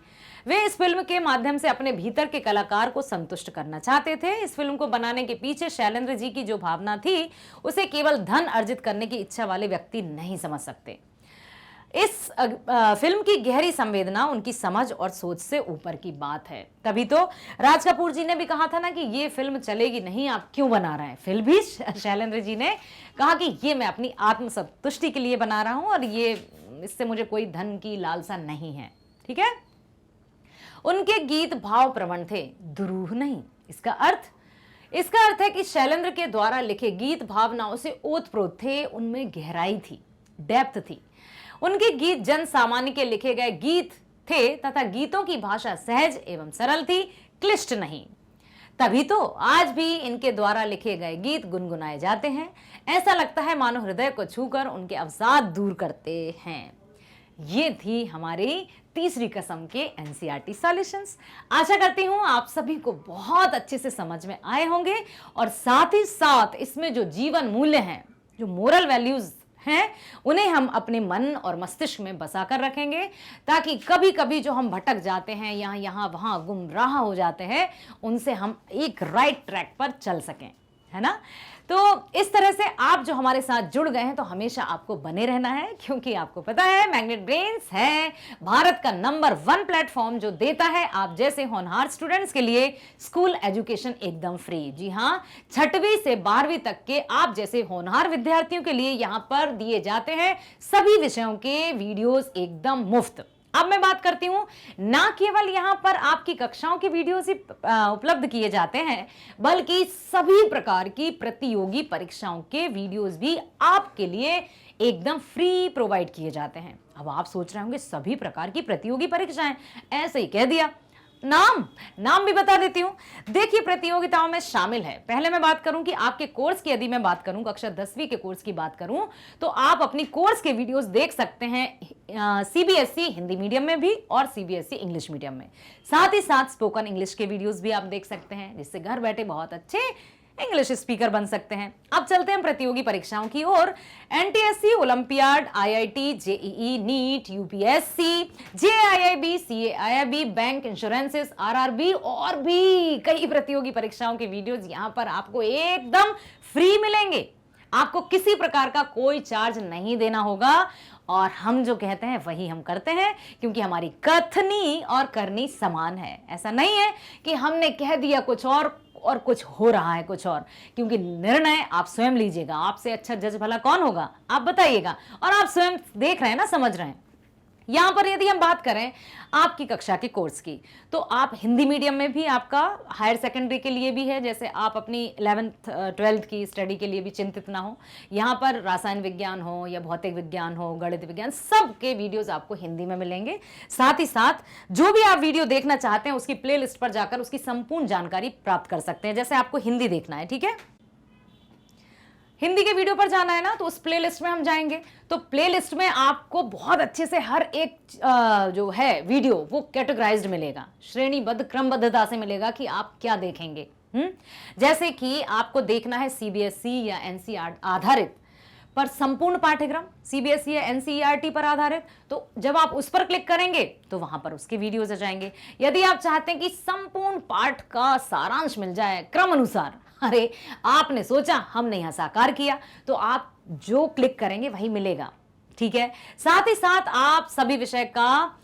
वे इस फिल्म के माध्यम से अपने भीतर के कलाकार को संतुष्ट करना चाहते थे। इस फिल्म को बनाने के पीछे शैलेंद्र जी की जो भावना थी उसे केवल धन अर्जित करने की इच्छा वाले व्यक्ति नहीं समझ सकते। इस फिल्म की गहरी संवेदना उनकी समझ और सोच से ऊपर की बात है। तभी तो राज कपूर जी ने भी कहा था ना कि ये फिल्म चलेगी नहीं, आप क्यों बना रहे हैं। फिर भी शैलेंद्र जी ने कहा कि ये मैं अपनी आत्मसंतुष्टि के लिए बना रहा हूं और ये इससे मुझे कोई धन की लालसा नहीं है, ठीक है। उनके गीत भाव प्रवण थे, दुरूह नहीं। इसका अर्थ है कि शैलेंद्र के द्वारा लिखे गीत भावनाओं से ओतप्रोत थे, उनमें गहराई थी, डेप्थ थी। उनके गीत जन सामान्य के लिखे गए गीत थे तथा गीतों की भाषा सहज एवं सरल थी, क्लिष्ट नहीं। तभी तो आज भी इनके द्वारा लिखे गए गीत गुनगुनाए जाते हैं। ऐसा लगता है मानो हृदय को छूकर उनके अवसाद दूर करते हैं। ये थी हमारी तीसरी कसम के एनसीईआरटी सॉल्यूशंस। आशा करती हूं आप सभी को बहुत अच्छे से समझ में आए होंगे और साथ ही साथ इसमें जो जीवन मूल्य हैं, जो मोरल वैल्यूज हैं, उन्हें हम अपने मन और मस्तिष्क में बसा कर रखेंगे, ताकि कभी कभी जो हम भटक जाते हैं या यहाँ वहाँ गुमराह हो जाते हैं, उनसे हम एक राइट ट्रैक पर चल सकें, है ना। तो इस तरह से आप जो हमारे साथ जुड़ गए हैं तो हमेशा आपको बने रहना है, क्योंकि आपको पता है मैग्नेट ब्रेन्स है भारत का नंबर 1 प्लेटफॉर्म जो देता है आप जैसे होनहार स्टूडेंट्स के लिए स्कूल एजुकेशन एकदम फ्री। जी हाँ, 6वीं से 12वीं तक के आप जैसे होनहार विद्यार्थियों के लिए यहाँ पर दिए जाते हैं सभी विषयों के वीडियोस एकदम मुफ्त। अब मैं बात करती हूं, ना केवल यहां पर आपकी कक्षाओं के वीडियोस ही उपलब्ध किए जाते हैं, बल्कि सभी प्रकार की प्रतियोगी परीक्षाओं के वीडियोस भी आपके लिए एकदम फ्री प्रोवाइड किए जाते हैं। अब आप सोच रहे होंगे सभी प्रकार की प्रतियोगी परीक्षाएं, ऐसे ही कह दिया। नाम भी बता देती हूं। देखिए, प्रतियोगिताओं में शामिल है, पहले मैं बात करूं कि आपके कोर्स की, यदि मैं बात करूं कक्षा 10वीं के कोर्स की बात करूं, तो आप अपनी कोर्स के वीडियोस देख सकते हैं सीबीएसई हिंदी मीडियम में भी और सीबीएसई इंग्लिश मीडियम में। साथ ही साथ स्पोकन इंग्लिश के वीडियोस भी आप देख सकते हैं, जिससे घर बैठे बहुत अच्छे इंग्लिश स्पीकर बन सकते हैं। अब चलते हैं प्रतियोगी परीक्षाओं की ओर। NTSC, Olympiad, IIT, JEE, NEET, UPSC, JIIB, CAIB, bank, insurances, RRB और भी कई प्रतियोगी परीक्षाओं के वीडियोस यहां पर आपको एकदम फ्री मिलेंगे। आपको किसी प्रकार का कोई चार्ज नहीं देना होगा और हम जो कहते हैं वही हम करते हैं, क्योंकि हमारी कथनी और करनी समान है। ऐसा नहीं है कि हमने कह दिया कुछ और कुछ हो रहा है कुछ और, क्योंकि निर्णय आप स्वयं लीजिएगा। आपसे अच्छा जज भला कौन होगा, आप बताइएगा। और आप स्वयं देख रहे हैं ना, समझ रहे हैं। यहां पर यदि हम बात करें आपकी कक्षा के कोर्स की, तो आप हिंदी मीडियम में भी आपका हायर सेकेंडरी के लिए भी है, जैसे आप अपनी 11th 12th की स्टडी के लिए भी चिंतित ना हो। यहां पर रसायन विज्ञान हो या भौतिक विज्ञान हो, गणित विज्ञान, सब के वीडियोस आपको हिंदी में मिलेंगे। साथ ही साथ जो भी आप वीडियो देखना चाहते हैं उसकी प्लेलिस्ट पर जाकर उसकी संपूर्ण जानकारी प्राप्त कर सकते हैं। जैसे आपको हिंदी देखना है, ठीक है, हिंदी के वीडियो पर जाना है ना, तो उस प्लेलिस्ट में हम जाएंगे, तो प्लेलिस्ट में आपको बहुत अच्छे से हर एक जो है वीडियो वो कैटेगराइज्ड मिलेगा, श्रेणीबद्ध क्रमबद्धता से मिलेगा कि आप क्या देखेंगे। जैसे कि आपको देखना है सीबीएसई या एनसीईआरटी आधारित पर संपूर्ण पाठ्यक्रम, सीबीएसई या एनसीईआरटी पर आधारित, तो जब आप उस पर क्लिक करेंगे तो वहां पर उसके वीडियोज आ जाएंगे। यदि आप चाहते हैं कि संपूर्ण पाठ का सारांश मिल जाए क्रम अनुसार, अरे आपने सोचा, हमने यहां साकार किया, तो आप जो क्लिक करेंगे वही मिलेगा, ठीक है। साथ ही साथ आप सभी विषय का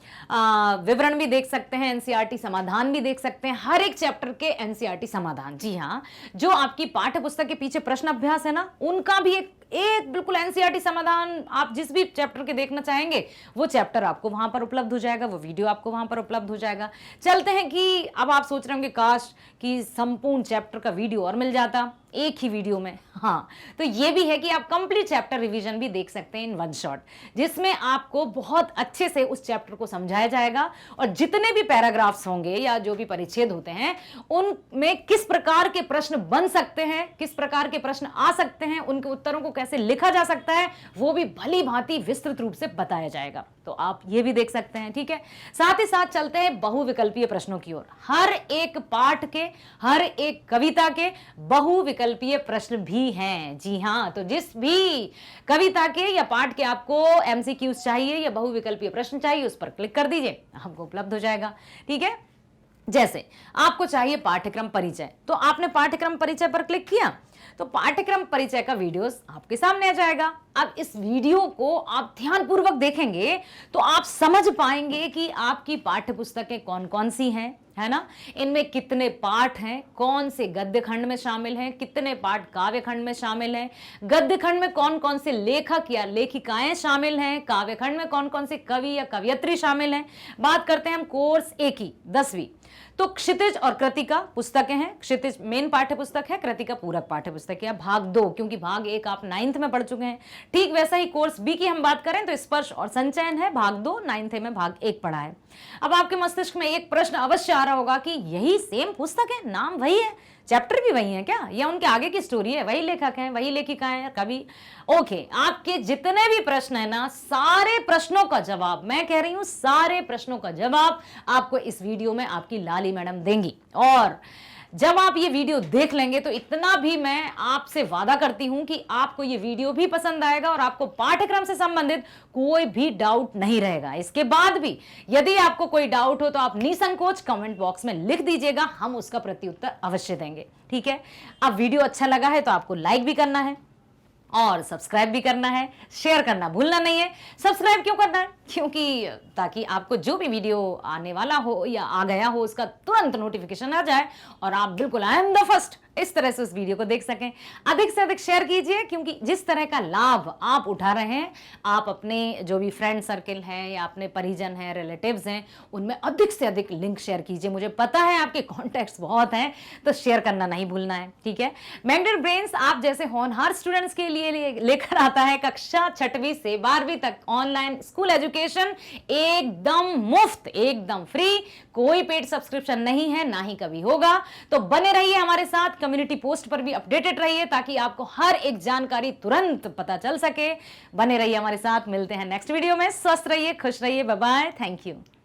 विवरण भी देख सकते हैं, एनसीईआरटी समाधान भी देख सकते हैं, हर एक चैप्टर के एनसीईआरटी समाधान। जी हाँ, जो आपकी पाठ्य पुस्तक के पीछे प्रश्न अभ्यास है ना, उनका भी एक बिल्कुल एनसीईआरटी समाधान, आप जिस भी चैप्टर के देखना चाहेंगे वो चैप्टर आपको वहां पर उपलब्ध हो जाएगा, वो वीडियो आपको वहां पर उपलब्ध हो जाएगा। चलते हैं कि अब आप सोच रहे होंगे काश कि संपूर्ण चैप्टर का वीडियो और मिल जाता एक ही वीडियो में। हाँ, तो ये भी है कि आप कंप्लीट चैप्टर रिवीजन भी देख सकते हैं इन वन शॉट, जिसमें आपको बहुत अच्छे से उस चैप्टर को समझाया जाएगा और जितने भी पैराग्राफ्स होंगे या जो भी परिच्छेद होते हैं उनमें किस प्रकार के प्रश्न बन सकते हैं, किस प्रकार के प्रश्न आ सकते हैं, उनके उत्तरों को कैसे लिखा जा सकता है, वो भी भली भांति विस्तृत रूप से बताया जाएगा। तो आप ये भी देख सकते हैं, ठीक है। साथ ही साथ चलते हैं बहुविकल्पीय प्रश्नों की ओर। हर एक पाठ के, हर एक कविता के बहुविकल्पीय प्रश्न भी हैं। जी हाँ, तो जिस भी कविता के या पाठ के आपको एमसीक्यूज चाहिए या बहुविकल्पीय प्रश्न चाहिए, उस पर क्लिक कर दीजिए, आपको उपलब्ध हो जाएगा, ठीक है। जैसे आपको चाहिए पाठ्यक्रम परिचय, तो आपने पाठ्यक्रम परिचय पर क्लिक किया तो पाठ्यक्रम परिचय का वीडियोस आपके सामने आ जाएगा। अब इस वीडियो को आप ध्यानपूर्वक देखेंगे तो आप समझ पाएंगे कि आपकी पाठ्य पुस्तकें कौन कौन सी हैं, है ना, इनमें कितने पाठ हैं, कौन से गद्य खंड में शामिल हैं, कितने पाठ काव्य खंड में शामिल हैं, गद्य खंड में कौन कौन से लेखक या लेखिकाएं शामिल हैं, काव्य खंड में कौन कौन से कवि या कवयित्री शामिल हैं। बात करते हैं हम कोर्स ए की 10वीं, तो क्षितिज और कृतिका पुस्तकें हैं। क्षितिज मेन पाठ्य पुस्तक है, कृतिका पूरक पाठ्य पुस्तक है। भाग 2, क्योंकि भाग 1 आप 9th में पढ़ चुके हैं, ठीक वैसा ही कोर्स बी की हम बात करें तो स्पर्श और संचयन है, भाग 2 9th में भाग 1 पढ़ा है। अब आपके मस्तिष्क में एक प्रश्न अवश्य आ रहा होगा कि यही सेम पुस्तक है, नाम वही है, चैप्टर भी वही है क्या, या उनके आगे की स्टोरी है, वही लेखक हैं, वही लेखिका हैं कभी। ओके, आपके जितने भी प्रश्न है ना, सारे प्रश्नों का जवाब, मैं कह रही हूं सारे प्रश्नों का जवाब आपको इस वीडियो में आपकी लाली मैडम देंगी। और जब आप ये वीडियो देख लेंगे तो इतना भी मैं आपसे वादा करती हूं कि आपको ये वीडियो भी पसंद आएगा और आपको पाठ्यक्रम से संबंधित कोई भी डाउट नहीं रहेगा। इसके बाद भी यदि आपको कोई डाउट हो तो आप निसंकोच कमेंट बॉक्स में लिख दीजिएगा, हम उसका प्रत्युत्तर अवश्य देंगे। ठीक है, अब वीडियो अच्छा लगा है तो आपको लाइक भी करना है और सब्सक्राइब भी करना है, शेयर करना भूलना नहीं है। सब्सक्राइब क्यों करना है? क्योंकि ताकि आपको जो भी वीडियो आने वाला हो या आ गया हो उसका तुरंत नोटिफिकेशन आ जाए और आप बिल्कुल आई एम द फर्स्ट इस तरह से उस वीडियो को देख सकें। अधिक से अधिक शेयर कीजिए, क्योंकि जिस तरह का लाभ आप उठा रहे हैं, आप अपने जो भी फ्रेंड सर्किल हैं या अपने परिजन हैं, रिलेटिव्स हैं, उनमें अधिक से अधिक लिंक शेयर कीजिए। मुझे पता है आपके कॉन्टैक्ट्स बहुत हैं, तो शेयर करना नहीं भूलना है। ठीक है, मैग्नेट ब्रेन्स आप जैसे होनहार स्टूडेंट्स के लिए लेकर आता है कक्षा 6वीं से 12वीं तक ऑनलाइन स्कूल एजुकेशन, एकदम मुफ्त, एकदम फ्री, कोई पेड सब्सक्रिप्शन नहीं है, ना ही कभी होगा। तो बने रहिए हमारे साथ, कम्युनिटी पोस्ट पर भी अपडेटेड रहिए ताकि आपको हर एक जानकारी तुरंत पता चल सके। बने रहिए हमारे साथ, मिलते हैं नेक्स्ट वीडियो में। स्वस्थ रहिए, खुश रहिए, बाय बाय, थैंक यू।